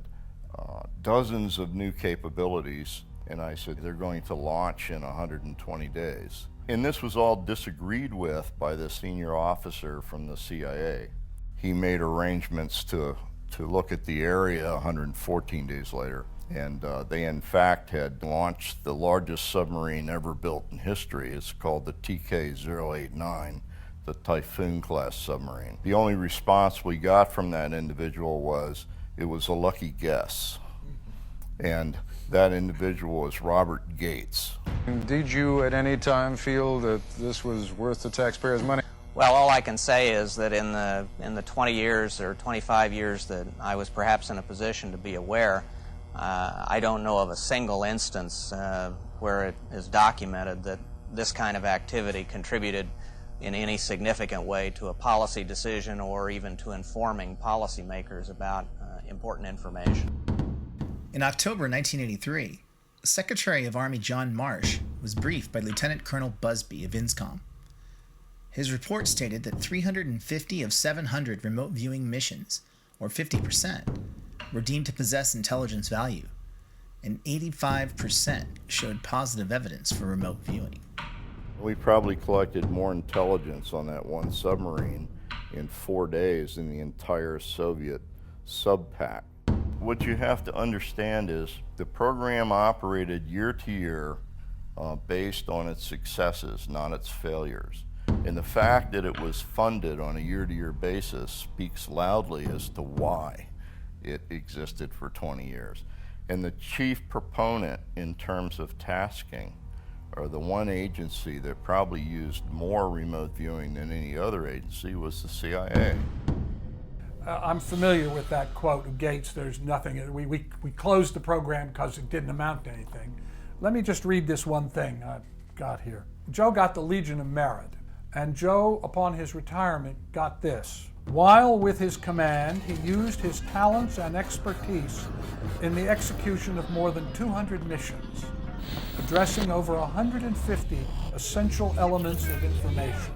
dozens of new capabilities, and I said they're going to launch in 120 days. And this was all disagreed with by the senior officer from the CIA. He made arrangements to look at the area 114 days later, and they in fact had launched the largest submarine ever built in history. It's called the TK-089, the Typhoon class submarine. The only response we got from that individual was, it was a lucky guess. And that individual was Robert Gates. Did you at any time feel that this was worth the taxpayers' money? Well, all I can say is that in the 20 years or 25 years that I was perhaps in a position to be aware, I don't know of a single instance where it is documented that this kind of activity contributed in any significant way to a policy decision or even to informing policymakers about important information. In October 1983, Secretary of Army John Marsh was briefed by Lieutenant Colonel Busby of INSCOM. His report stated that 350 of 700 remote viewing missions, or 50%, were deemed to possess intelligence value, and 85% showed positive evidence for remote viewing. We probably collected more intelligence on that one submarine in 4 days than the entire Soviet sub-pack. What you have to understand is the program operated year to year based on its successes, not its failures. And the fact that it was funded on a year-to-year basis speaks loudly as to why it existed for 20 years. And the chief proponent in terms of tasking, or the one agency that probably used more remote viewing than any other agency, was the CIA. I'm familiar with that quote of Gates, there's nothing, we closed the program because it didn't amount to anything. Let me just read this one thing I've got here. Joe got the Legion of Merit, and Joe, upon his retirement, got this. While with his command, he used his talents and expertise in the execution of more than 200 missions, addressing over 150 essential elements of information.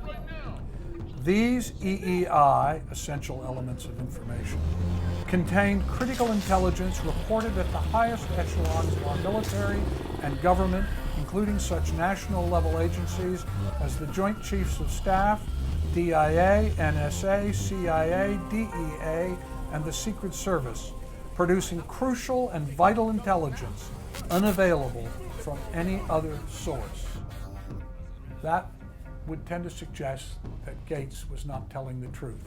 These EEI, essential elements of information, contained critical intelligence reported at the highest echelons of our military and government, including such national-level agencies as the Joint Chiefs of Staff, DIA, NSA, CIA, DEA, and the Secret Service, producing crucial and vital intelligence unavailable from any other source. That would tend to suggest that Gates was not telling the truth.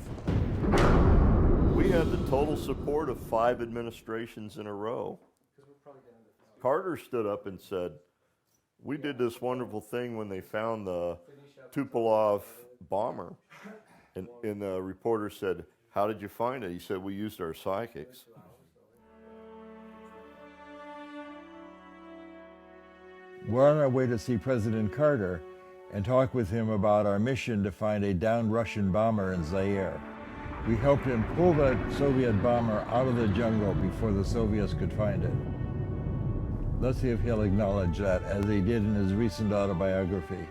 We had the total support of 5 administrations in a row. Carter stood up and said, we did this wonderful thing when they found the Tupolev bomber. And the reporter said, how did you find it? He said, we used our psychics. We're on our way to see President Carter and talk with him about our mission to find a downed Russian bomber in Zaire. We helped him pull the Soviet bomber out of the jungle before the Soviets could find it. Let's see if he'll acknowledge that, as he did in his recent autobiography.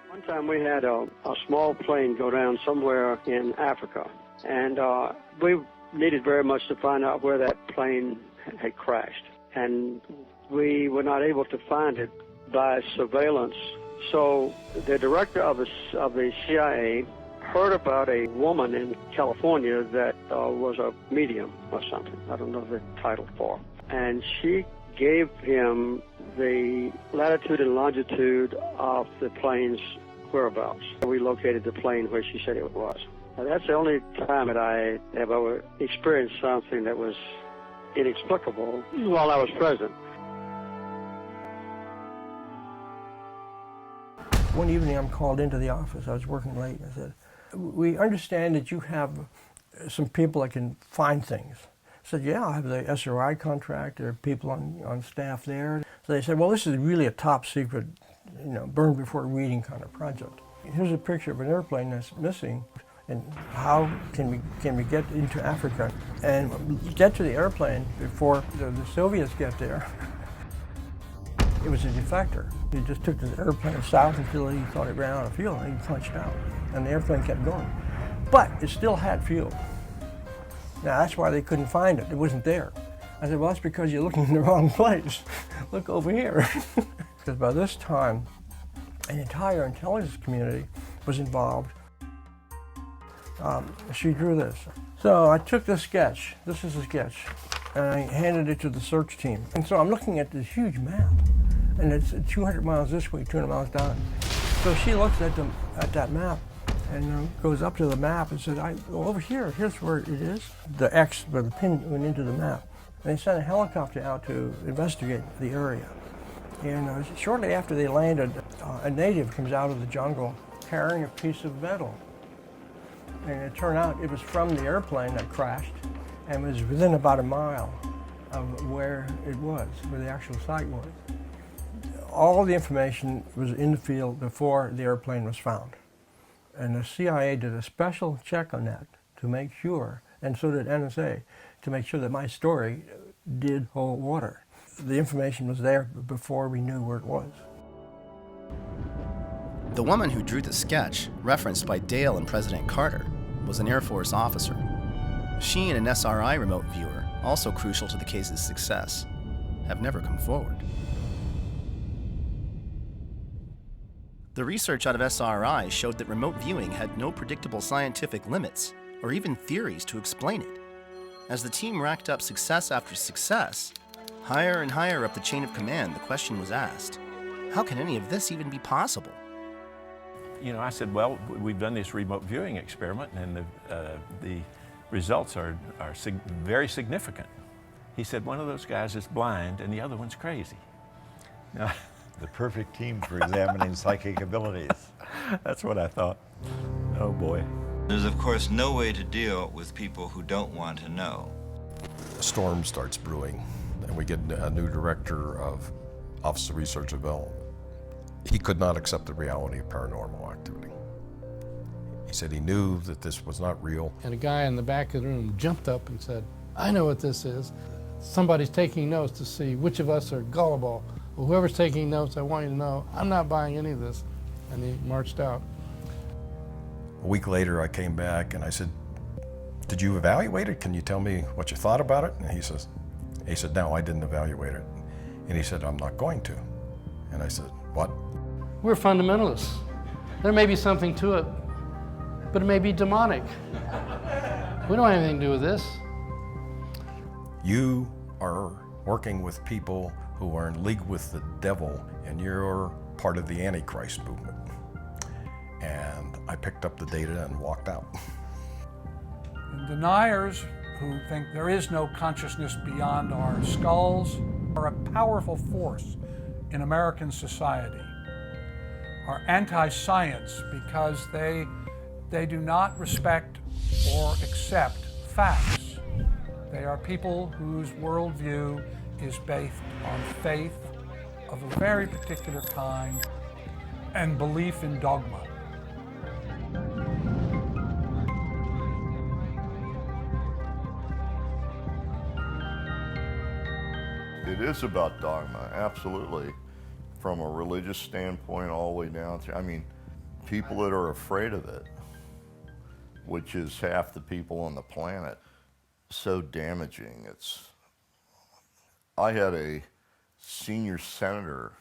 One time we had a small plane go down somewhere in Africa, and we needed very much to find out where that plane had crashed. And we were not able to find it by surveillance. So the director of the CIA heard about a woman in California that was a medium or something. I don't know the title for. And she gave him the latitude and longitude of the plane's whereabouts. We located the plane where she said it was. Now, that's the only time that I have ever experienced something that was inexplicable while I was president. One evening I'm called into the office. I was working late. I said, we understand that you have some people that can find things. I said, yeah, I have the SRI contract. There are people on staff there. So they said, well, this is really a top secret, burn before reading kind of project. Here's a picture of an airplane that's missing, and how can we get into Africa and get to the airplane before the Soviets get there? It was a defector. He just took the airplane south until he thought it ran out of fuel, and he punched out, and the airplane kept going. But it still had fuel. Now, that's why they couldn't find it. It wasn't there. I said, well, that's because you're looking in the wrong place. Look over here. Because by this time, an entire intelligence community was involved. She drew this. So I took this sketch. This is a sketch. And I handed it to the search team. And so I'm looking at this huge map. And it's 200 miles this way, 200 miles down. So she looks at that map and goes up to the map and says, over here, here's where it is. The X, where the pin went into the map. And they sent a helicopter out to investigate the area. And shortly after they landed, a native comes out of the jungle carrying a piece of metal. And it turned out it was from the airplane that crashed and was within about a mile of where it was, where the actual site was. All the information was in the field before the airplane was found. And the CIA did a special check on that to make sure, and so did NSA, to make sure that my story did hold water. The information was there before we knew where it was. The woman who drew the sketch, referenced by Dale and President Carter, was an Air Force officer. She and an SRI remote viewer, also crucial to the case's success, have never come forward. The research out of SRI showed that remote viewing had no predictable scientific limits or even theories to explain it. As the team racked up success after success, higher and higher up the chain of command, the question was asked, how can any of this even be possible? I said, well, we've done this remote viewing experiment, and the results are very significant. He said, one of those guys is blind and the other one's crazy. Now, the perfect team for examining psychic abilities. That's what I thought. Oh boy. There's of course no way to deal with people who don't want to know. A storm starts brewing, and we get a new director of Office of Research and Development. He could not accept the reality of paranormal activity. He said he knew that this was not real. And a guy in the back of the room jumped up and said, I know what this is. Somebody's taking notes to see which of us are gullible. Well, whoever's taking notes, I want you to know, I'm not buying any of this. And he marched out. A week later, I came back and I said, did you evaluate it? Can you tell me what you thought about it? And he said, no, I didn't evaluate it. And he said, I'm not going to. And I said, what? We're fundamentalists. There may be something to it, but it may be demonic. We don't have anything to do with this. You are working with people who are in league with the devil, and you're part of the Antichrist movement. And I picked up the data and walked out. And deniers who think there is no consciousness beyond our skulls are a powerful force in American society. Are anti-science because they do not respect or accept facts. They are people whose worldview is based on faith of a very particular kind and belief in dogma. It is about dogma, absolutely. From a religious standpoint all the way down to, I mean, people that are afraid of it, which is half the people on the planet, so damaging. I had a senior senator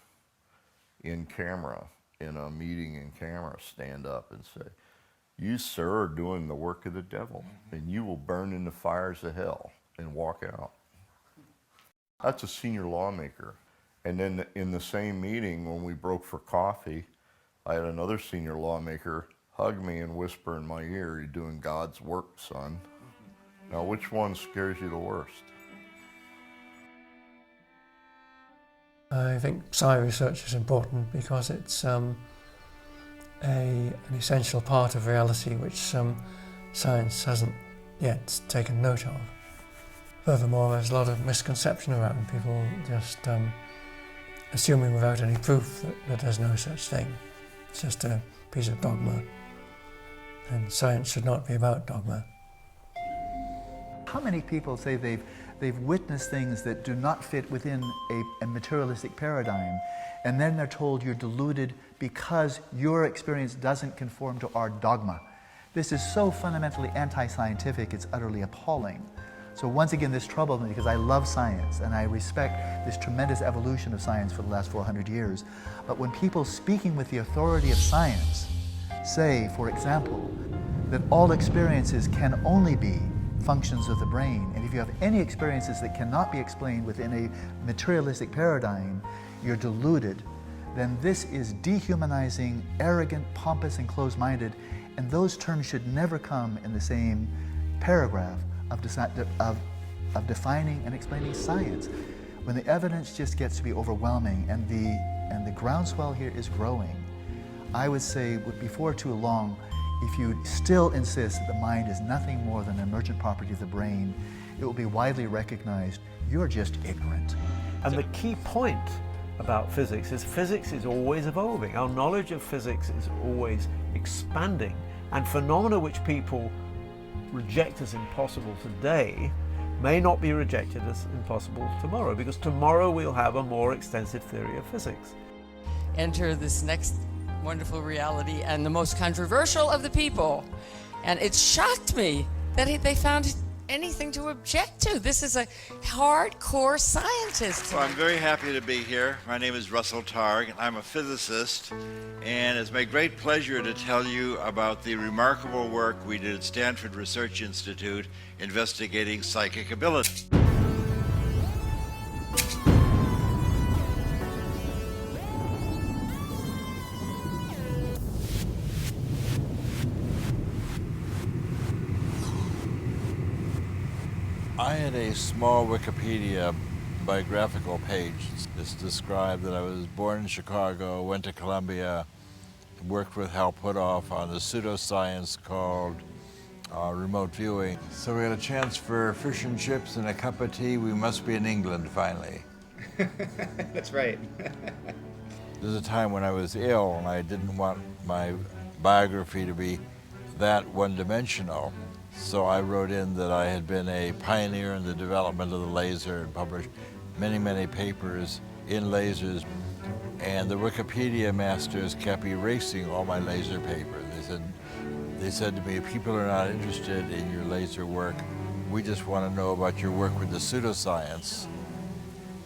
in camera, in a meeting in camera, stand up and say, "You, sir, are doing the work of the devil, and you will burn in the fires of hell," and walk out. That's a senior lawmaker. And then in the same meeting, when we broke for coffee, I had another senior lawmaker hug me and whisper in my ear, "You're doing God's work, son." Now, which one scares you the worst? I think science research is important because it's an essential part of reality which science hasn't yet taken note of. Furthermore, there's a lot of misconception around people just assuming without any proof that there's no such thing. It's just a piece of dogma, and science should not be about dogma. How many people say they've witnessed things that do not fit within a materialistic paradigm, and then they're told you're deluded because your experience doesn't conform to our dogma? This is so fundamentally anti-scientific, it's utterly appalling. So once again, this troubled me because I love science and I respect this tremendous evolution of science for the last 400 years. But when people speaking with the authority of science say, for example, that all experiences can only be functions of the brain, and if you have any experiences that cannot be explained within a materialistic paradigm, you're deluded, then this is dehumanizing, arrogant, pompous, and closed-minded, and those terms should never come in the same paragraph of defining and explaining science. When the evidence just gets to be overwhelming and the groundswell here is growing, I would say before too long, if you still insist that the mind is nothing more than an emergent property of the brain, it will be widely recognized you're just ignorant. And the key point about physics is always evolving. Our knowledge of physics is always expanding, and phenomena which people reject as impossible today may not be rejected as impossible tomorrow, because tomorrow we'll have a more extensive theory of physics. Enter this next wonderful reality and the most controversial of the people. And it shocked me that they found anything to object to. This is a hardcore scientist. Well, I'm very happy to be here. My name is Russell Targ, and I'm a physicist, and it's my great pleasure to tell you about the remarkable work we did at Stanford Research Institute investigating psychic ability. I had a small Wikipedia biographical page. This described that I was born in Chicago, went to Columbia, worked with Hal Puthoff on the pseudoscience called remote viewing. So we had a chance for fish and chips and a cup of tea. We must be in England finally. That's right. There's a time when I was ill and I didn't want my biography to be that one-dimensional. So I wrote in that I had been a pioneer in the development of the laser and published many, many papers in lasers. And the Wikipedia masters kept erasing all my laser papers. They said to me, people are not interested in your laser work. We just want to know about your work with the pseudoscience.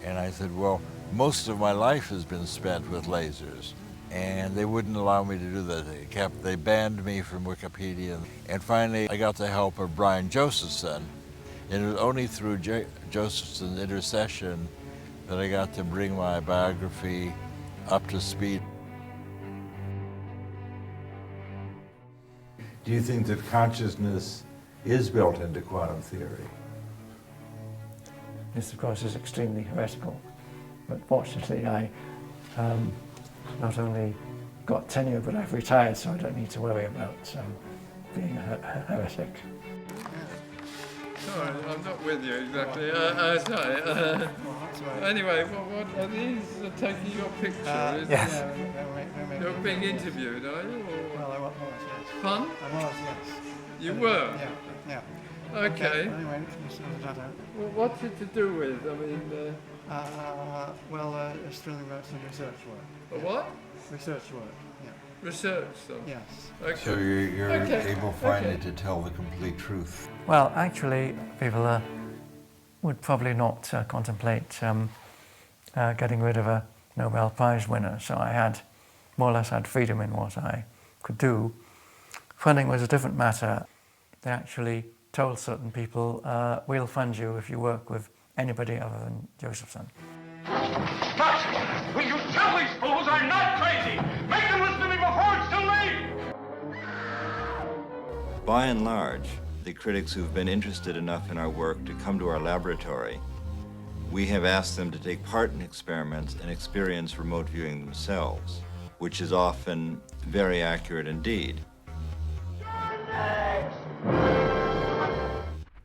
And I said, well, Most of my life has been spent with lasers, and they wouldn't allow me to do that. They banned me from Wikipedia. And finally, I got the help of Brian Josephson, and it was only through Josephson's intercession that I got to bring my biography up to speed. Do you think that consciousness is built into quantum theory? This, of course, is extremely heretical, but fortunately I not only got tenure, but I've retired, so I don't need to worry about being a heretic. Sorry, I'm not with you exactly. Sorry. Anyway, what are these taking your picture? Yes. You're being interviewed, are you? Or? Well, I was, yes. Fun? I was, yes. You were? Yeah. Okay. Anyway, let me sort that out. Well, what's it to do with? I mean... it's really about some research work. What? Research work, yeah. Research stuff? Yes. Okay. So you're okay. able finally to tell the complete truth. Well, actually, people would probably not contemplate getting rid of a Nobel Prize winner, so I had more or less had freedom in what I could do. Funding was a different matter. They actually told certain people, we'll fund you if you work with anybody other than Josephson. But will you tell these fools I'm not crazy? Make them listen to me before it's too late! By and large, the critics who've been interested enough in our work to come to our laboratory, we have asked them to take part in experiments and experience remote viewing themselves, which is often very accurate indeed.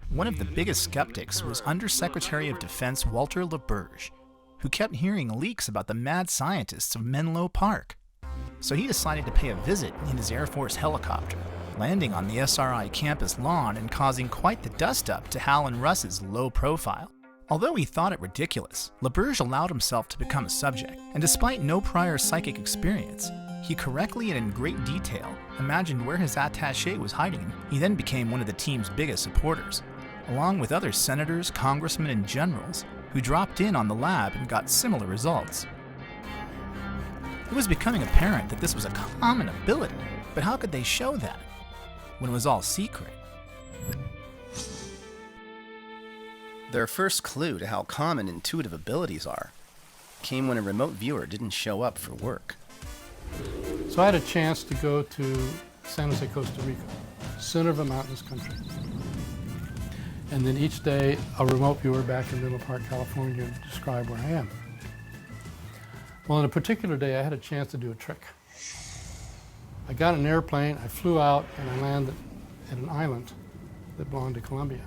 One of the biggest skeptics was Undersecretary of Defense Walter LaBerge, who kept hearing leaks about the mad scientists of Menlo Park. So he decided to pay a visit in his Air Force helicopter, landing on the SRI campus lawn and causing quite the dust-up to Hal and Russ's low profile. Although he thought it ridiculous, LaBerge allowed himself to become a subject, and despite no prior psychic experience, he correctly and in great detail imagined where his attaché was hiding. He then became one of the team's biggest supporters, along with other senators, congressmen, and generals who dropped in on the lab and got similar results. It was becoming apparent that this was a common ability, but how could they show that when it was all secret? Their first clue to how common intuitive abilities are came when a remote viewer didn't show up for work. So I had a chance to go to San Jose, Costa Rica, center of a mountainous country. And then each day, a remote viewer back in Menlo Park, California, would describe where I am. Well, on a particular day, I had a chance to do a trick. I got an airplane, I flew out, and I landed at an island that belonged to Colombia.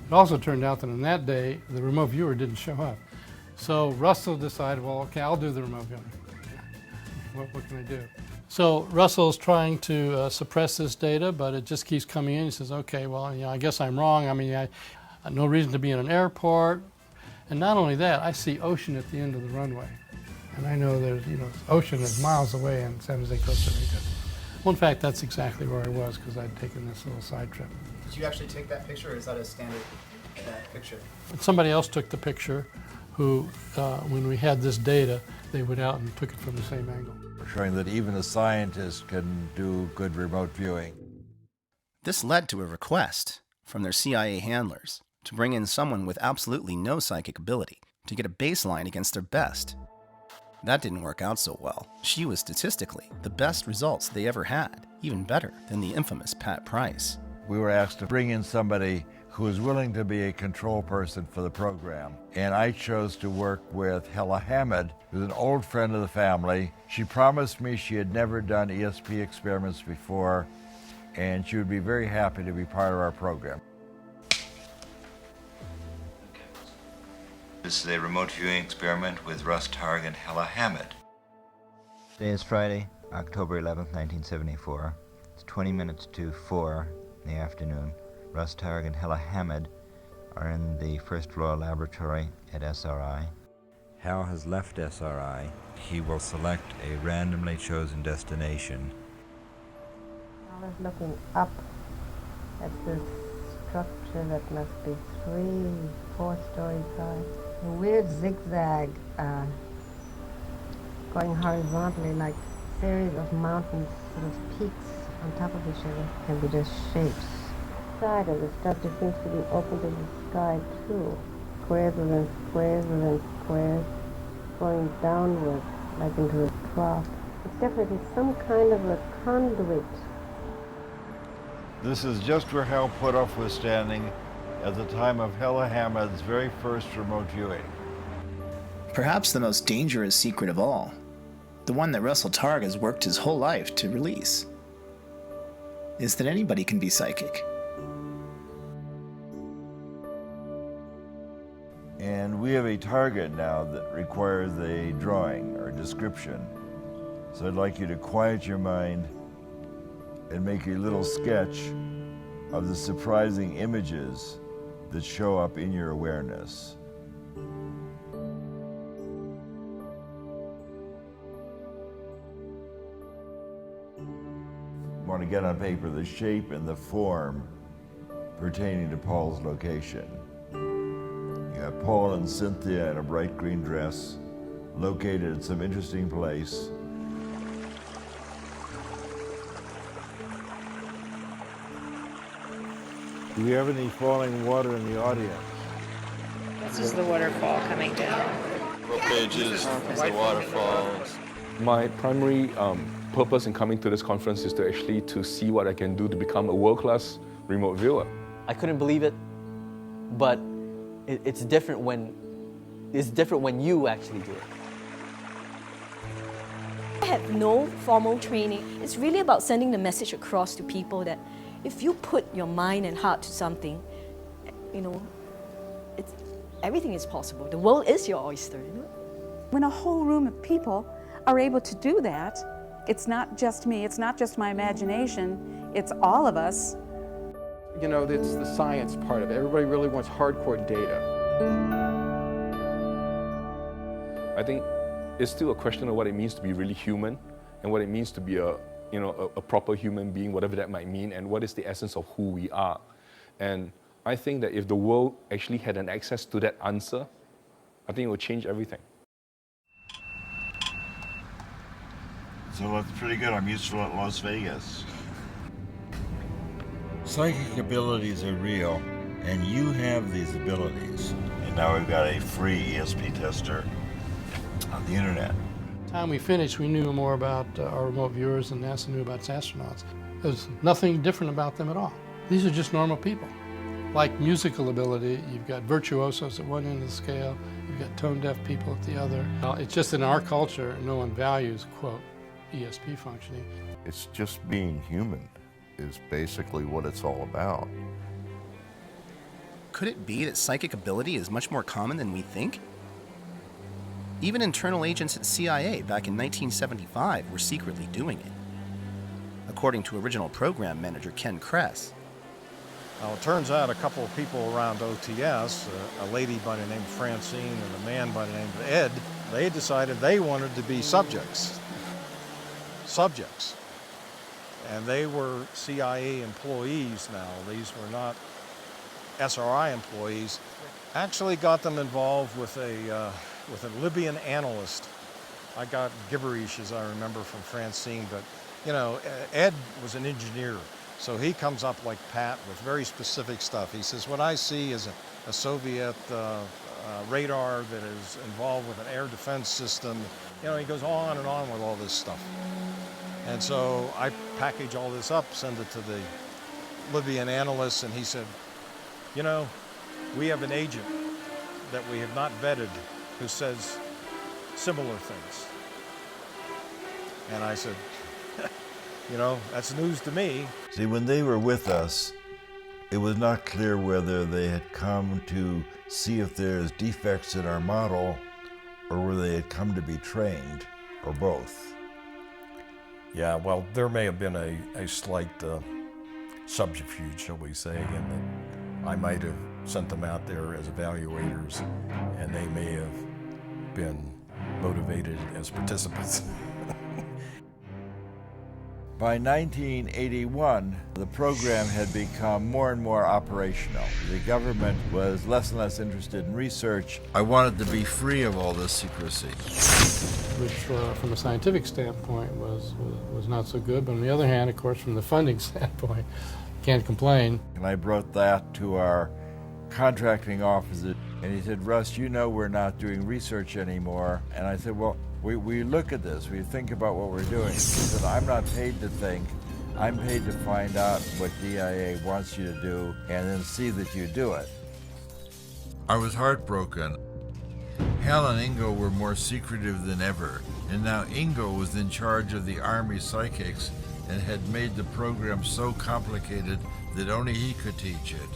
It also turned out that on that day, the remote viewer didn't show up. So Russell decided, well, okay, I'll do the remote viewing. What can I do? So Russell's trying to suppress this data, but it just keeps coming in. He says, okay, well, I guess I'm wrong. I mean, no reason to be in an airport. And not only that, I see ocean at the end of the runway. And I know there's, ocean is miles away in San Jose, Costa Rica. Well, in fact, that's exactly where I was because I'd taken this little side trip. Did you actually take that picture, or is that a standard picture? Somebody else took the picture who, when we had this data, they went out and took it from the same angle. Showing that even a scientist can do good remote viewing. This led to a request from their CIA handlers to bring in someone with absolutely no psychic ability to get a baseline against their best. That didn't work out so well. She was statistically the best results they ever had, even better than the infamous Pat Price. We were asked to bring in somebody who was willing to be a control person for the program. And I chose to work with Hella Hamid, who's an old friend of the family. She promised me she had never done ESP experiments before, and she would be very happy to be part of our program. This is a remote viewing experiment with Russ Targ and Hella Hamid. Today is Friday, October 11th, 1974. It's 20 minutes to 4 in the afternoon. Russ Targ and Hella Hamid are in the first floor laboratory at SRI. Hal has left SRI. He will select a randomly chosen destination. I was looking up at this structure that must be 3-4 stories high. a weird zigzag going horizontally, like a series of mountains, sort of peaks on top of each other. Can be just shapes. The side of the structure seems to be open to the sky too. Squares within squares within squares, going downward like into a trough. It's definitely some kind of a conduit. This is just where Hal Puthoff was standing at the time of Hella Hamed's very first remote viewing. Perhaps the most dangerous secret of all, the one that Russell Targ has worked his whole life to release, is that anybody can be psychic. And we have a target now that requires a drawing or description. So I'd like you to quiet your mind and make a little sketch of the surprising images that show up in your awareness. You want to get on paper the shape and the form pertaining to Paul's location. You have Paul and Cynthia in a bright green dress, located at some interesting place. Do we have any falling water in the audience? This is the waterfall coming down. What pages, the waterfalls. My primary purpose in coming to this conference is to actually see what I can do to become a world-class remote viewer. I couldn't believe it, but it's different when you actually do it. I have no formal training. It's really about sending the message across to people that if you put your mind and heart to something, everything is possible. The world is your oyster. When a whole room of people are able to do that, it's not just me, it's not just my imagination, it's all of us. It's the science part of it. Everybody really wants hardcore data. I think it's still a question of what it means to be really human and what it means to be a proper human being, whatever that might mean, and what is the essence of who we are. And I think that if the world actually had an access to that answer, I think it would change everything. So that's pretty good. I'm useful at Las Vegas. Psychic abilities are real, and you have these abilities. And now we've got a free ESP tester on the internet. The time we finished, we knew more about our remote viewers than NASA knew about its astronauts. There's nothing different about them at all. These are just normal people. Like musical ability, you've got virtuosos at one end of the scale, you've got tone-deaf people at the other. It's just in our culture, no one values, quote, ESP functioning. It's just being human is basically what it's all about. Could it be that psychic ability is much more common than we think? Even internal agents at CIA back in 1975 were secretly doing it, according to original program manager Ken Kress. Well, it turns out a couple of people around OTS, a lady by the name of Francine and a man by the name of Ed, they decided they wanted to be subjects. And they were CIA employees now. These were not SRI employees. Actually got them involved with a Libyan analyst. I got gibberish, as I remember, from Francine, but Ed was an engineer. So he comes up like Pat with very specific stuff. He says, what I see is a Soviet radar that is involved with an air defense system. He goes on and on with all this stuff. And so I package all this up, send it to the Libyan analyst, and he said, we have an agent that we have not vetted who says similar things. And I said, that's news to me. See, when they were with us, it was not clear whether they had come to see if there's defects in our model or whether they had come to be trained, or both. Yeah, well, there may have been a slight subterfuge, shall we say, in that I might have sent them out there as evaluators, and they may have been motivated as participants. By 1981, the program had become more and more operational. The government was less and less interested in research. I wanted to be free of all this secrecy. Which, from a scientific standpoint, was not so good. But on the other hand, of course, from the funding standpoint, can't complain. And I brought that to our contracting officer, and he said, Russ, you know we're not doing research anymore. And I said, well, we look at this, we think about what we're doing. He said, I'm not paid to think, I'm paid to find out what DIA wants you to do and then see that you do it. I was heartbroken. Hal and Ingo were more secretive than ever, and now Ingo was in charge of the Army psychics and had made the program so complicated that only he could teach it.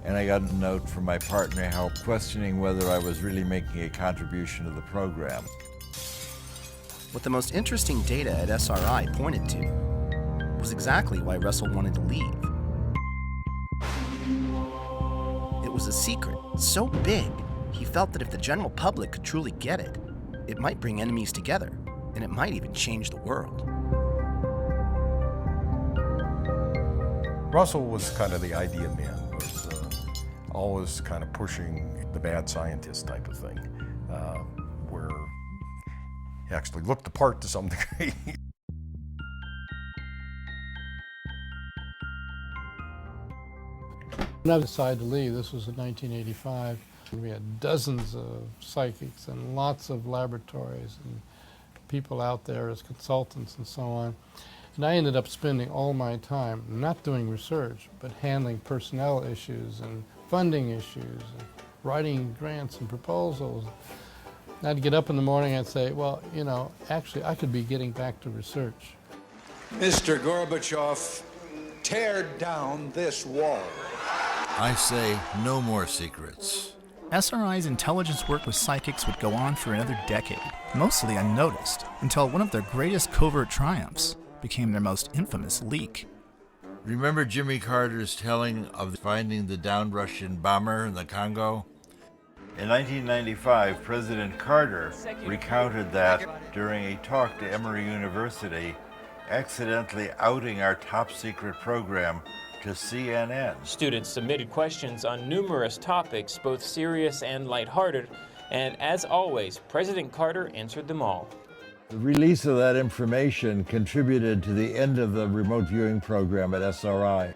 And I got a note from my partner, Hal, questioning whether I was really making a contribution to the program. What the most interesting data at SRI pointed to was exactly why Russell wanted to leave. It was a secret so big, he felt that if the general public could truly get it, it might bring enemies together, and it might even change the world. Russell was kind of the idea man, was always kind of pushing the bad scientist type of thing, where he actually looked the part to some degree. When I decided to leave, this was in 1985, we had dozens of psychics and lots of laboratories and people out there as consultants and so on. And I ended up spending all my time not doing research, but handling personnel issues and funding issues and writing grants and proposals. I'd get up in the morning and say, well, you know, actually I could be getting back to research. Mr. Gorbachev, tear down this wall. I say no more secrets. SRI's intelligence work with psychics would go on for another decade, mostly unnoticed, until one of their greatest covert triumphs became their most infamous leak. Remember Jimmy Carter's telling of finding the downed Russian bomber in the Congo? In 1995, President Carter recounted that during a talk to Emory University, accidentally outing our top secret program to CNN. Students submitted questions on numerous topics, both serious and lighthearted, and as always, President Carter answered them all. The release of that information contributed to the end of the remote viewing program at SRI.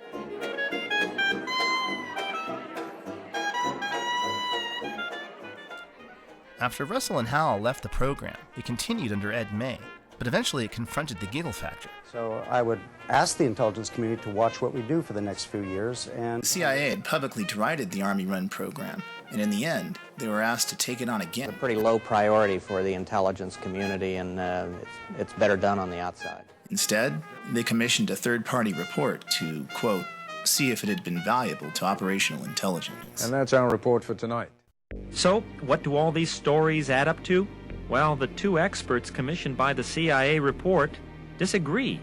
After Russell and Hal left the program, it continued under Ed May, but eventually it confronted the giggle factor. So I would ask the intelligence community to watch what we do for the next few years. And the CIA had publicly derided the Army-run program, and in the end, they were asked to take it on again. It's a pretty low priority for the intelligence community, and it's better done on the outside. Instead, they commissioned a third-party report to, quote, see if it had been valuable to operational intelligence. And that's our report for tonight. So, what do all these stories add up to? Well, the two experts commissioned by the CIA report disagree.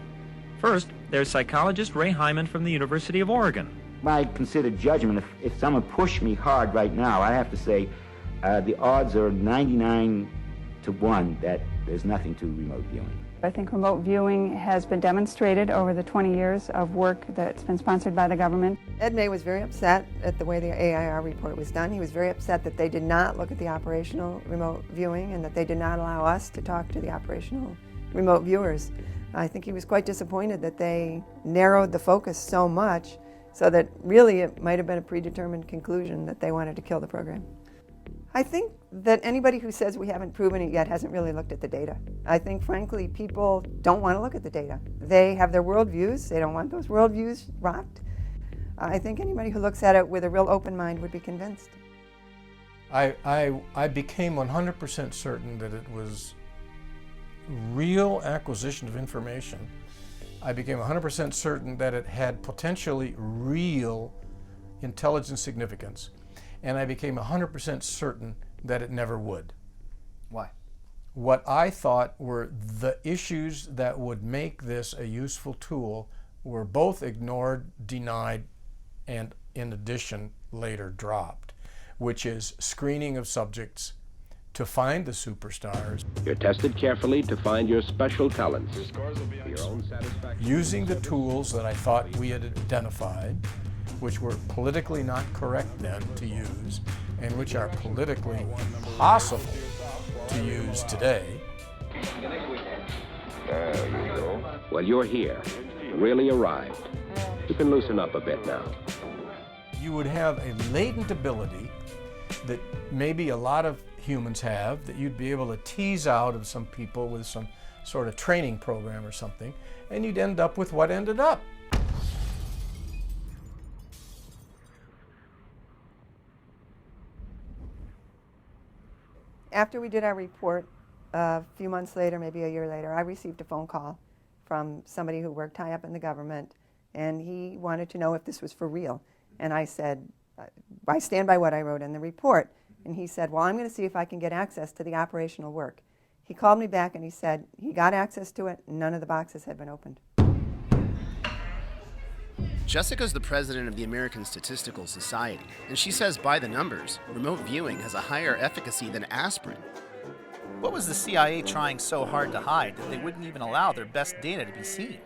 First, there's psychologist Ray Hyman from the University of Oregon. My considered judgment, if someone pushed me hard right now, I have to say the odds are 99 to 1 that there's nothing to remote viewing. I think remote viewing has been demonstrated over the 20 years of work that's been sponsored by the government. Ed May was very upset at the way the AIR report was done. He was very upset that they did not look at the operational remote viewing and that they did not allow us to talk to the operational remote viewers. I think he was quite disappointed that they narrowed the focus so much so that really it might have been a predetermined conclusion that they wanted to kill the program. I think that anybody who says we haven't proven it yet hasn't really looked at the data. I think, frankly, people don't want to look at the data. They have their worldviews. They don't want those worldviews rocked. I think anybody who looks at it with a real open mind would be convinced. I became 100% certain that it was real acquisition of information. I became 100% certain that it had potentially real intelligence significance. And I became 100% certain that it never would. Why? What I thought were the issues that would make this a useful tool were both ignored, denied, and in addition later dropped, which is screening of subjects, to find the superstars. You're tested carefully to find your special talents. For your own satisfaction. Using the tools that I thought we had identified, which were politically not correct then to use, and which are politically impossible to use today. There you go. Well, you're here. Really arrived. You can loosen up a bit now. You would have a latent ability that maybe a lot of humans have, that you'd be able to tease out of some people with some sort of training program or something, and you'd end up with what ended up. After we did our report, a few months later, maybe a year later, I received a phone call from somebody who worked high up in the government, and he wanted to know if this was for real. And I said, I stand by what I wrote in the report. And he said, well, I'm going to see if I can get access to the operational work. He called me back and he said he got access to it, and none of the boxes had been opened. Jessica's the president of the American Statistical Society, and she says by the numbers, remote viewing has a higher efficacy than aspirin. What was the CIA trying so hard to hide that they wouldn't even allow their best data to be seen?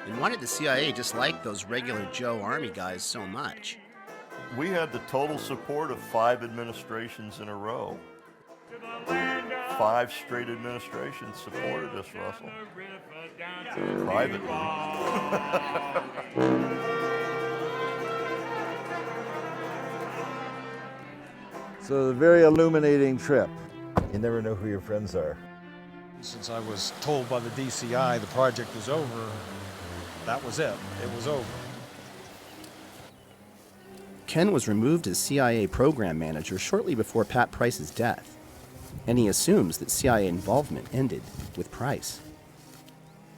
And why did the CIA dislike those regular Joe Army guys so much? We had the total support of 5 administrations in a row. 5 straight administrations supported us, Russell. Privately. So a very illuminating trip. You never know who your friends are. Since I was told by the DCI the project was over, that was it. It was over. Ken was removed as CIA program manager shortly before Pat Price's death, and he assumes that CIA involvement ended with Price.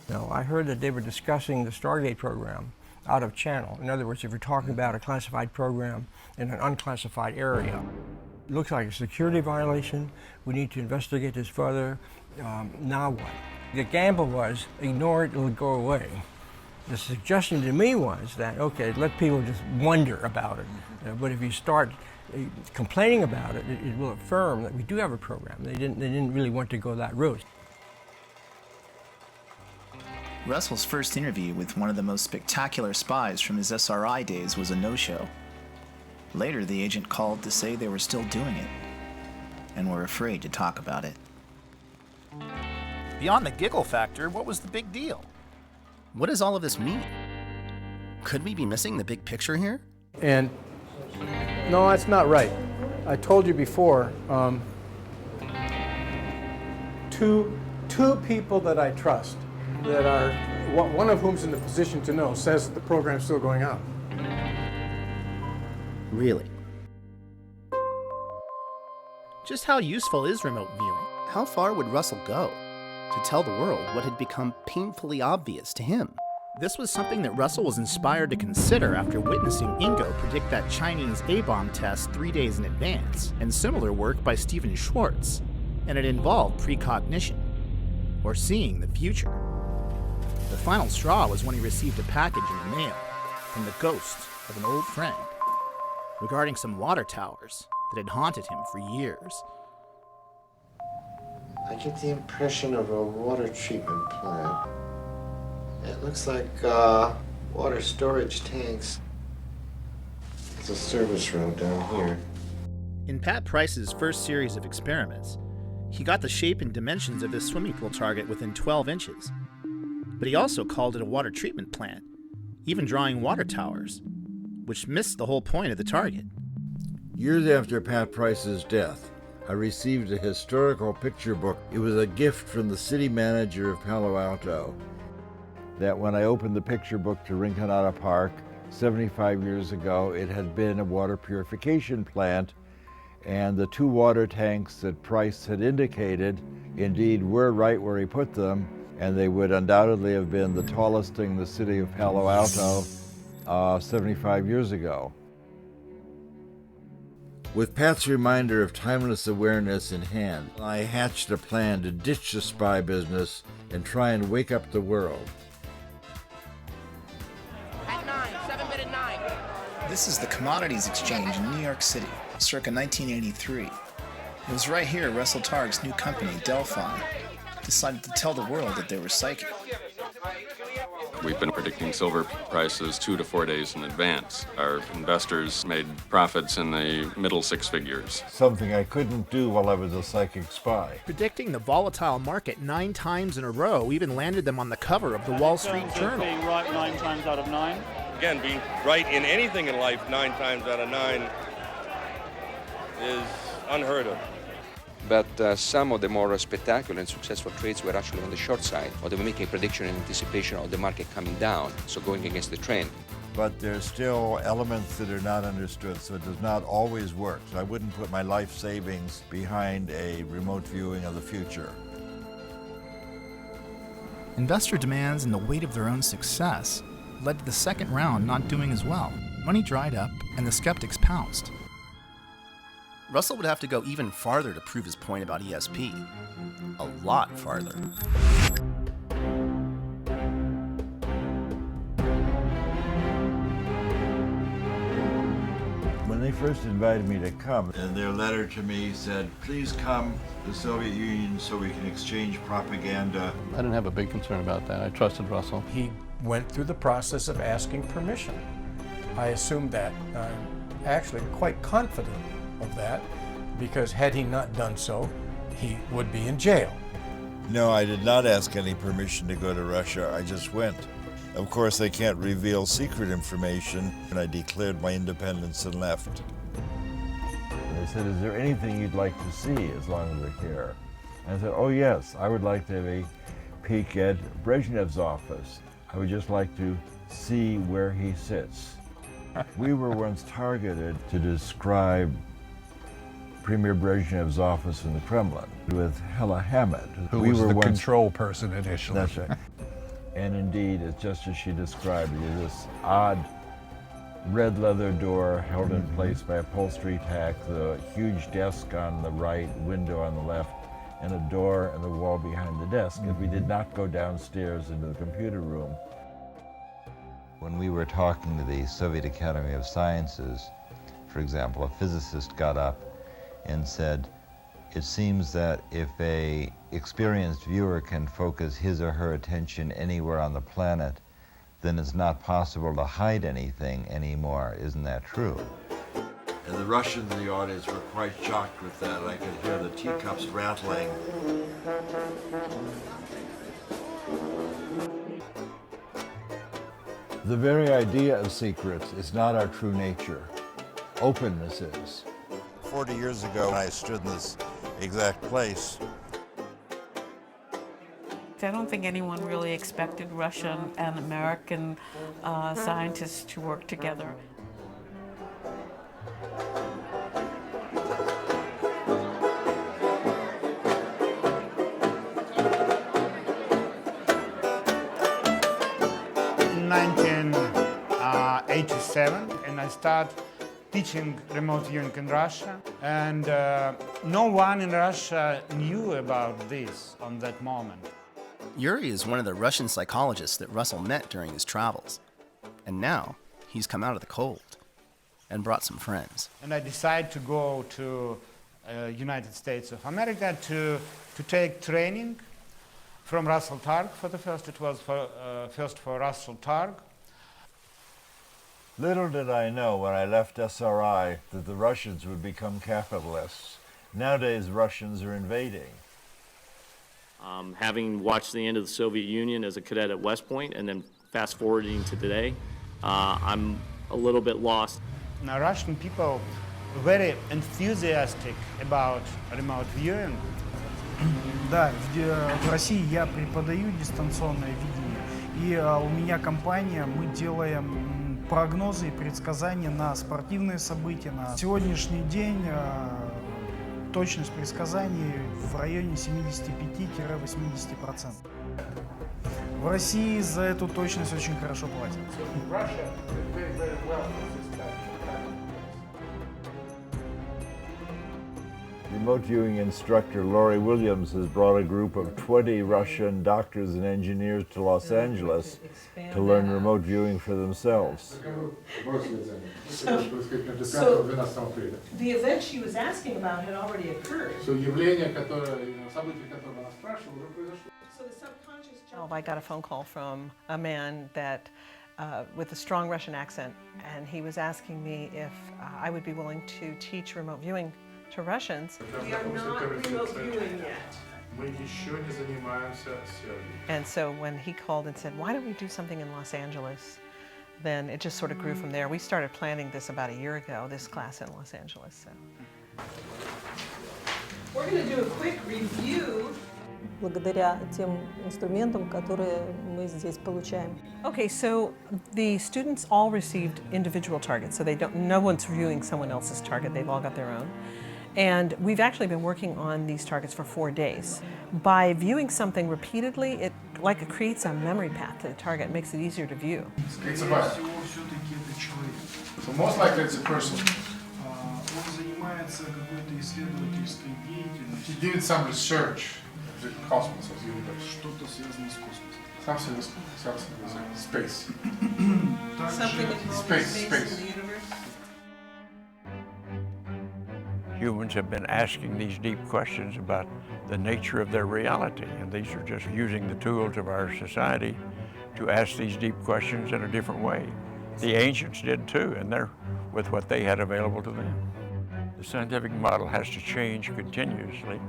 No, I heard that they were discussing the Stargate program out of channel. In other words, if you're talking about a classified program in an unclassified area, it looks like a security violation. We need to investigate this further. Now what? The gamble was ignore it, it'll go away. The suggestion to me was that, okay, let people just wonder about it. But if you start complaining about it, it will affirm that we do have a program. They didn't really want to go that route. Russell's first interview with one of the most spectacular spies from his SRI days was a no-show. Later, the agent called to say they were still doing it and were afraid to talk about it. Beyond the giggle factor, what was the big deal? What does all of this mean? Could we be missing the big picture here? And no, that's not right. I told you before, two people that I trust, that are, one of whom's in the position to know, says that the program's still going on. Really? Just how useful is remote viewing? How far would Russell go to tell the world what had become painfully obvious to him? This was something that Russell was inspired to consider after witnessing Ingo predict that Chinese A-bomb test 3 days in advance, and similar work by Stephen Schwartz, and it involved precognition, or seeing the future. The final straw was when he received a package in the mail from the ghost of an old friend regarding some water towers that had haunted him for years. I get the impression of a water treatment plant. It looks like water storage tanks. There's a service road down here. In Pat Price's first series of experiments, he got the shape and dimensions of his swimming pool target within 12 inches. But he also called it a water treatment plant, even drawing water towers, which missed the whole point of the target. Years after Pat Price's death, I received a historical picture book. It was a gift from the city manager of Palo Alto. That when I opened the picture book to Rinconada Park 75 years ago, it had been a water purification plant, and the 2 water tanks that Price had indicated indeed were right where he put them, and they would undoubtedly have been the tallest thing in the city of Palo Alto 75 years ago. With Pat's reminder of timeless awareness in hand, I hatched a plan to ditch the spy business and try and wake up the world. At 9, 7 minute 9. This is the Commodities Exchange in New York City, circa 1983. It was right here Russell Targ's new company, Delphi, decided to tell the world that they were psychic. We've been predicting silver prices 2 to 4 days in advance. Our investors made profits in the middle six figures. Something I couldn't do while I was a psychic spy. Predicting the volatile market 9 times in a row even landed them on the cover of the Wall Street Journal. Being right 9 times out of 9. Again, being right in anything in life 9 times out of 9 is unheard of. But some of the more spectacular and successful trades were actually on the short side, or they were making a prediction in anticipation of the market coming down, so going against the trend. But there's still elements that are not understood, so it does not always work. So I wouldn't put my life savings behind a remote viewing of the future. Investor demands and the weight of their own success led to the second round not doing as well. Money dried up, and the skeptics pounced. Russell would have to go even farther to prove his point about ESP. A lot farther. When they first invited me to come, and their letter to me said, please come to the Soviet Union so we can exchange propaganda. I didn't have a big concern about that. I trusted Russell. He went through the process of asking permission. I assumed that. I'm actually quite confident of that, because had he not done so, he would be in jail. No, I did not ask any permission to go to Russia. I just went. Of course, they can't reveal secret information, and I declared my independence and left. And they said, is there anything you'd like to see as long as we're here? And I said, oh yes, I would like to have a peek at Brezhnev's office. I would just like to see where he sits. We were once targeted to describe Premier Brezhnev's office in the Kremlin with Hella Hamid. Who was the control person initially. That's right. And indeed, it's just as she described it, this odd red leather door held in place by upholstery tack, the huge desk on the right, window on the left, and a door in the wall behind the desk. If we did not go downstairs into the computer room. When we were talking to the Soviet Academy of Sciences, for example, a physicist got up and said, it seems that if a experienced viewer can focus his or her attention anywhere on the planet, then it's not possible to hide anything anymore. Isn't that true? And the Russians in the audience were quite shocked with that. I could hear the teacups rattling. The very idea of secrets is not our true nature. Openness is. 40 years ago, I stood in this exact place. I don't think anyone really expected Russian and American scientists to work together. In 1987, and I started teaching remote viewing in Russia, and no one in Russia knew about this on that moment. Yuri is one of the Russian psychologists that Russell met during his travels. And now, he's come out of the cold and brought some friends. And I decided to go to United States of America to take training from Russell Targ for the first. It was first for Russell Targ. Little did I know when I left SRI that the Russians would become capitalists. Nowadays, Russians are invading. Having watched the end of the Soviet Union as a cadet at West Point and then fast forwarding to today, I'm a little bit lost. Now, Russian people are very enthusiastic about remote viewing. Да, в России я преподаю дистанционное видение, и у меня компания, мы делаем прогнозы и предсказания на спортивные события. На сегодняшний день точность предсказаний в районе 75-80%. В России за эту точность очень хорошо платят. Remote viewing instructor Laurie Williams has brought a group of 20 Russian doctors and engineers to Los Angeles to learn remote viewing for themselves. So the event she was asking about had already occurred. So the subconscious. I got a phone call from a man that with a strong Russian accent, and he was asking me if I would be willing to teach remote viewing to Russians. We are not remote viewing yet. And so when he called and said, why don't we do something in Los Angeles, then it just sort of grew from there. We started planning this about a year ago, this class in Los Angeles. So. We're going to do a quick review. Благодаря тем инструментам, которые мы здесь получаем. Okay, so the students all received individual targets, so no one's viewing someone else's target, they've all got their own. And we've actually been working on these targets for 4 days. By viewing something repeatedly, it creates a memory path to the target, makes it easier to view. It's a bot. So most likely it's a person. He did some research in the cosmos of the universe. Something with space. Something involving space in the universe? Humans have been asking these deep questions about the nature of their reality, and these are just using the tools of our society to ask these deep questions in a different way. The ancients did too, and they're with what they had available to them. The scientific model has to change continuously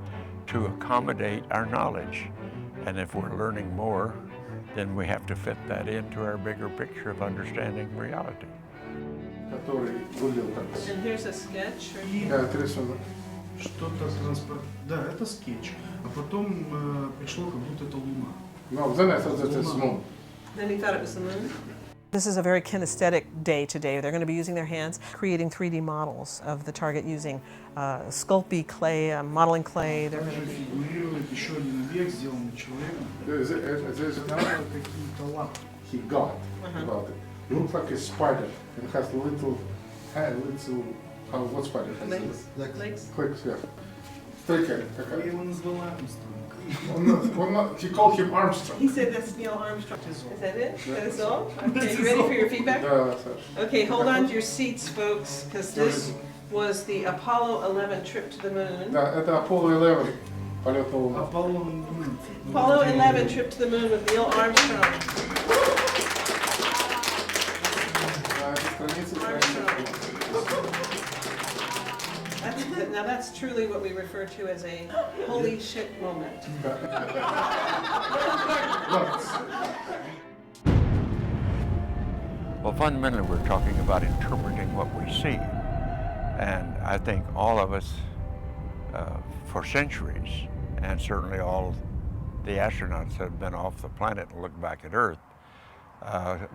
to accommodate our knowledge, and if we're learning more, then we have to fit that into our bigger picture of understanding reality. And here's a sketch. Что-то транспорт. Да, это скетч. А потом пришло, как будто это Луна. Then he thought it was the moon. This is a very kinesthetic day today. They're going to be using their hands, creating 3D models of the target using Sculpey clay, modeling clay. They're going to be. Еще один объект, сделанный человеком. There's какие-то лапы. He got about it. It looks like a spider. It has little what spider has? Legs. Clicks, yeah. Стройка такая. Я его назвал Armstrong. He called him Armstrong. He said that's Neil Armstrong. Is that it? That is all? Okay, you ready for your feedback? Okay, hold on to your seats, folks, because this was the Apollo 11 trip to the moon. Да, это Apollo 11. Полет на Луну. Apollo 11 trip to the moon with Neil Armstrong. Now that's truly what we refer to as a holy shit moment. Well, fundamentally, we're talking about interpreting what we see. And I think all of us, for centuries, and certainly all the astronauts that have been off the planet and look back at Earth,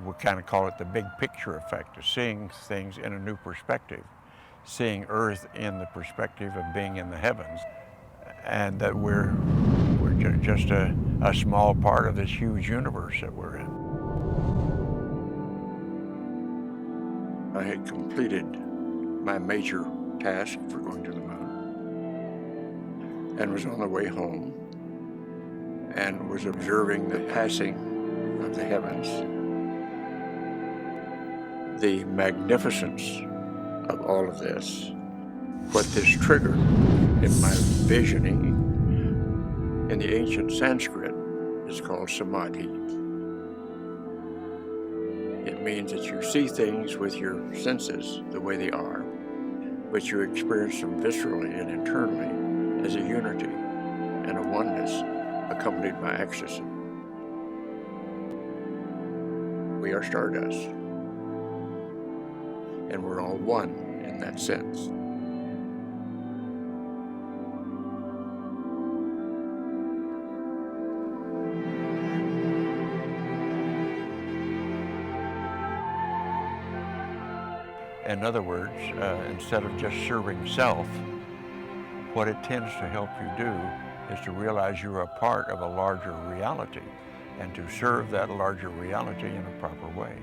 we kind of call it the big picture effect of seeing things in a new perspective, seeing Earth in the perspective of being in the heavens, and that we're just a small part of this huge universe that we're in. I had completed my major task for going to the moon and was on the way home and was observing the passing of the heavens, the magnificence of all of this. What this triggered in my visioning in the ancient Sanskrit is called samadhi. It means that you see things with your senses the way they are, but you experience them viscerally and internally as a unity and a oneness accompanied by ecstasy. We are stardust, and we're all one in that sense. In other words, instead of just serving self, what it tends to help you do is to realize you're a part of a larger reality and to serve that larger reality in a proper way.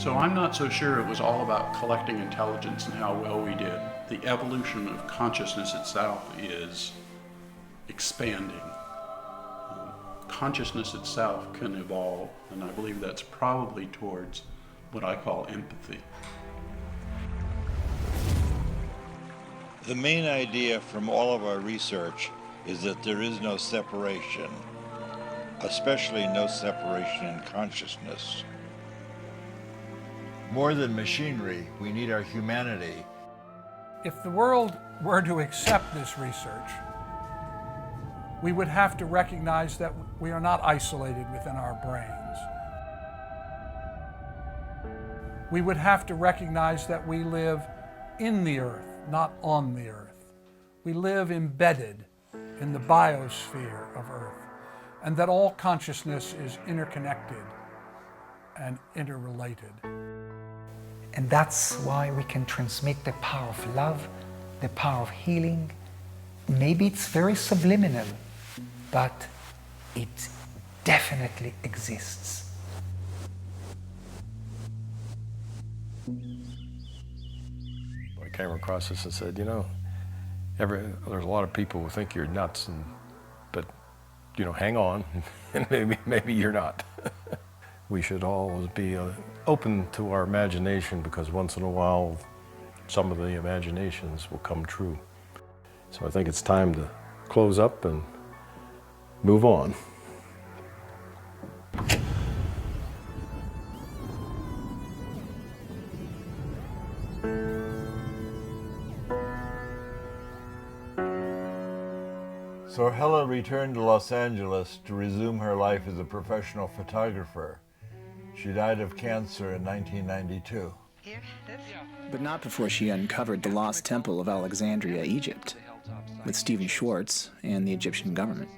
So I'm not so sure it was all about collecting intelligence and how well we did. The evolution of consciousness itself is expanding. Consciousness itself can evolve, and I believe that's probably towards what I call empathy. The main idea from all of our research is that there is no separation, especially no separation in consciousness. More than machinery, we need our humanity. If the world were to accept this research, we would have to recognize that we are not isolated within our brains. We would have to recognize that we live in the earth, not on the earth. We live embedded in the biosphere of Earth, and that all consciousness is interconnected and interrelated. And that's why we can transmit the power of love, the power of healing. Maybe it's very subliminal, but it definitely exists. I came across this and said, you know, there's a lot of people who think you're nuts, but you know, hang on, and maybe you're not. We should always be open to our imagination, because once in a while, some of the imaginations will come true. So I think it's time to close up and move on. So Hella returned to Los Angeles to resume her life as a professional photographer. She died of cancer in 1992. But not before she uncovered the lost temple of Alexandria, Egypt, with Stephen Schwartz and the Egyptian government.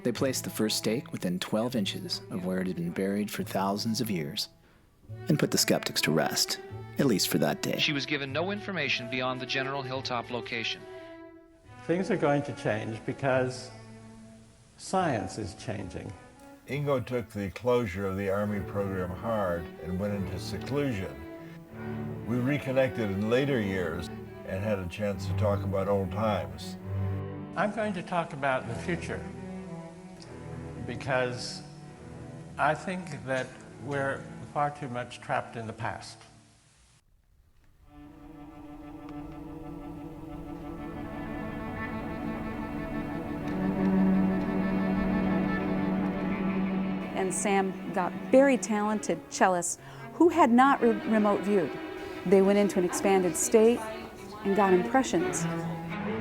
They placed the first stake within 12 inches of where it had been buried for thousands of years, and put the skeptics to rest, at least for that day. She was given no information beyond the general hilltop location. Things are going to change because science is changing. Ingo took the closure of the Army program hard and went into seclusion. We reconnected in later years and had a chance to talk about old times. I'm going to talk about the future because I think that we're far too much trapped in the past. And Sam got very talented cellists who had not remote viewed. They went into an expanded state and got impressions.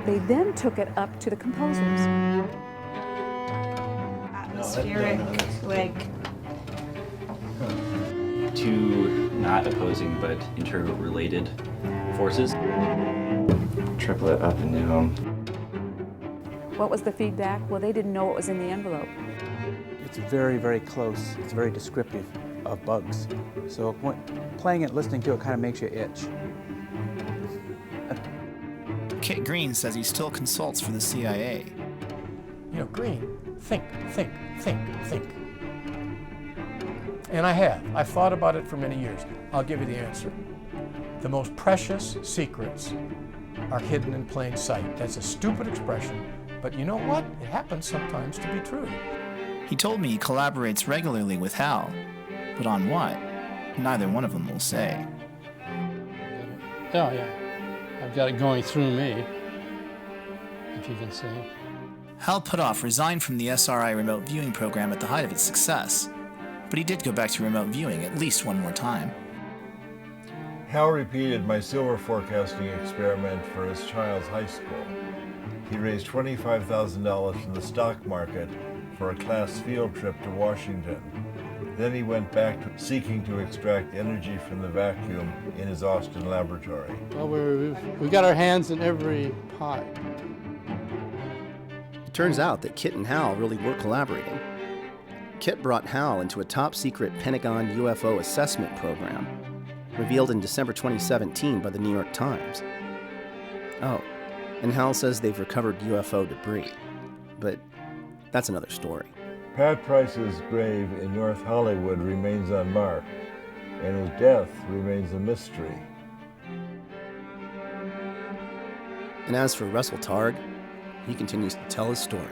They then took it up to the composers. Atmospheric, like... Two not opposing but interrelated forces. Triplet up and down. What was the feedback? Well, they didn't know what was in the envelope. It's very, very close. It's very descriptive of bugs. So playing it, listening to it kind of makes you itch. Kit Green says he still consults for the CIA. You know, Green, think. And I have. I've thought about it for many years. I'll give you the answer. The most precious secrets are hidden in plain sight. That's a stupid expression, but you know what? It happens sometimes to be true. He told me he collaborates regularly with Hal, but on what? Neither one of them will say. Oh, yeah. I've got it going through me, if you can see. Hal Puthoff resigned from the SRI remote viewing program at the height of its success, but he did go back to remote viewing at least one more time. Hal repeated my silver forecasting experiment for his child's high school. He raised $25,000 from the stock market for a class field trip to Washington. Then he went back to seeking to extract energy from the vacuum in his Austin laboratory. Well, we got our hands in every pot. It turns out that Kit and Hal really were collaborating. Kit brought Hal into a top-secret Pentagon UFO assessment program, revealed in December 2017 by the New York Times. Oh, and Hal says they've recovered UFO debris, but that's another story. Pat Price's grave in North Hollywood remains unmarked. and his death remains a mystery. And as for Russell Targ, he continues to tell his story,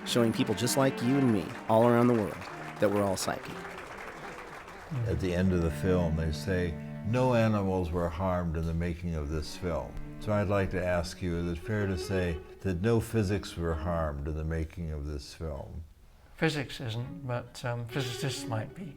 showing people just like you and me all around the world that we're all psychic. At the end of the film, they say, no animals were harmed in the making of this film. So I'd like to ask you, is it fair to say that no physics were harmed in the making of this film? Physics isn't, but physicists might be.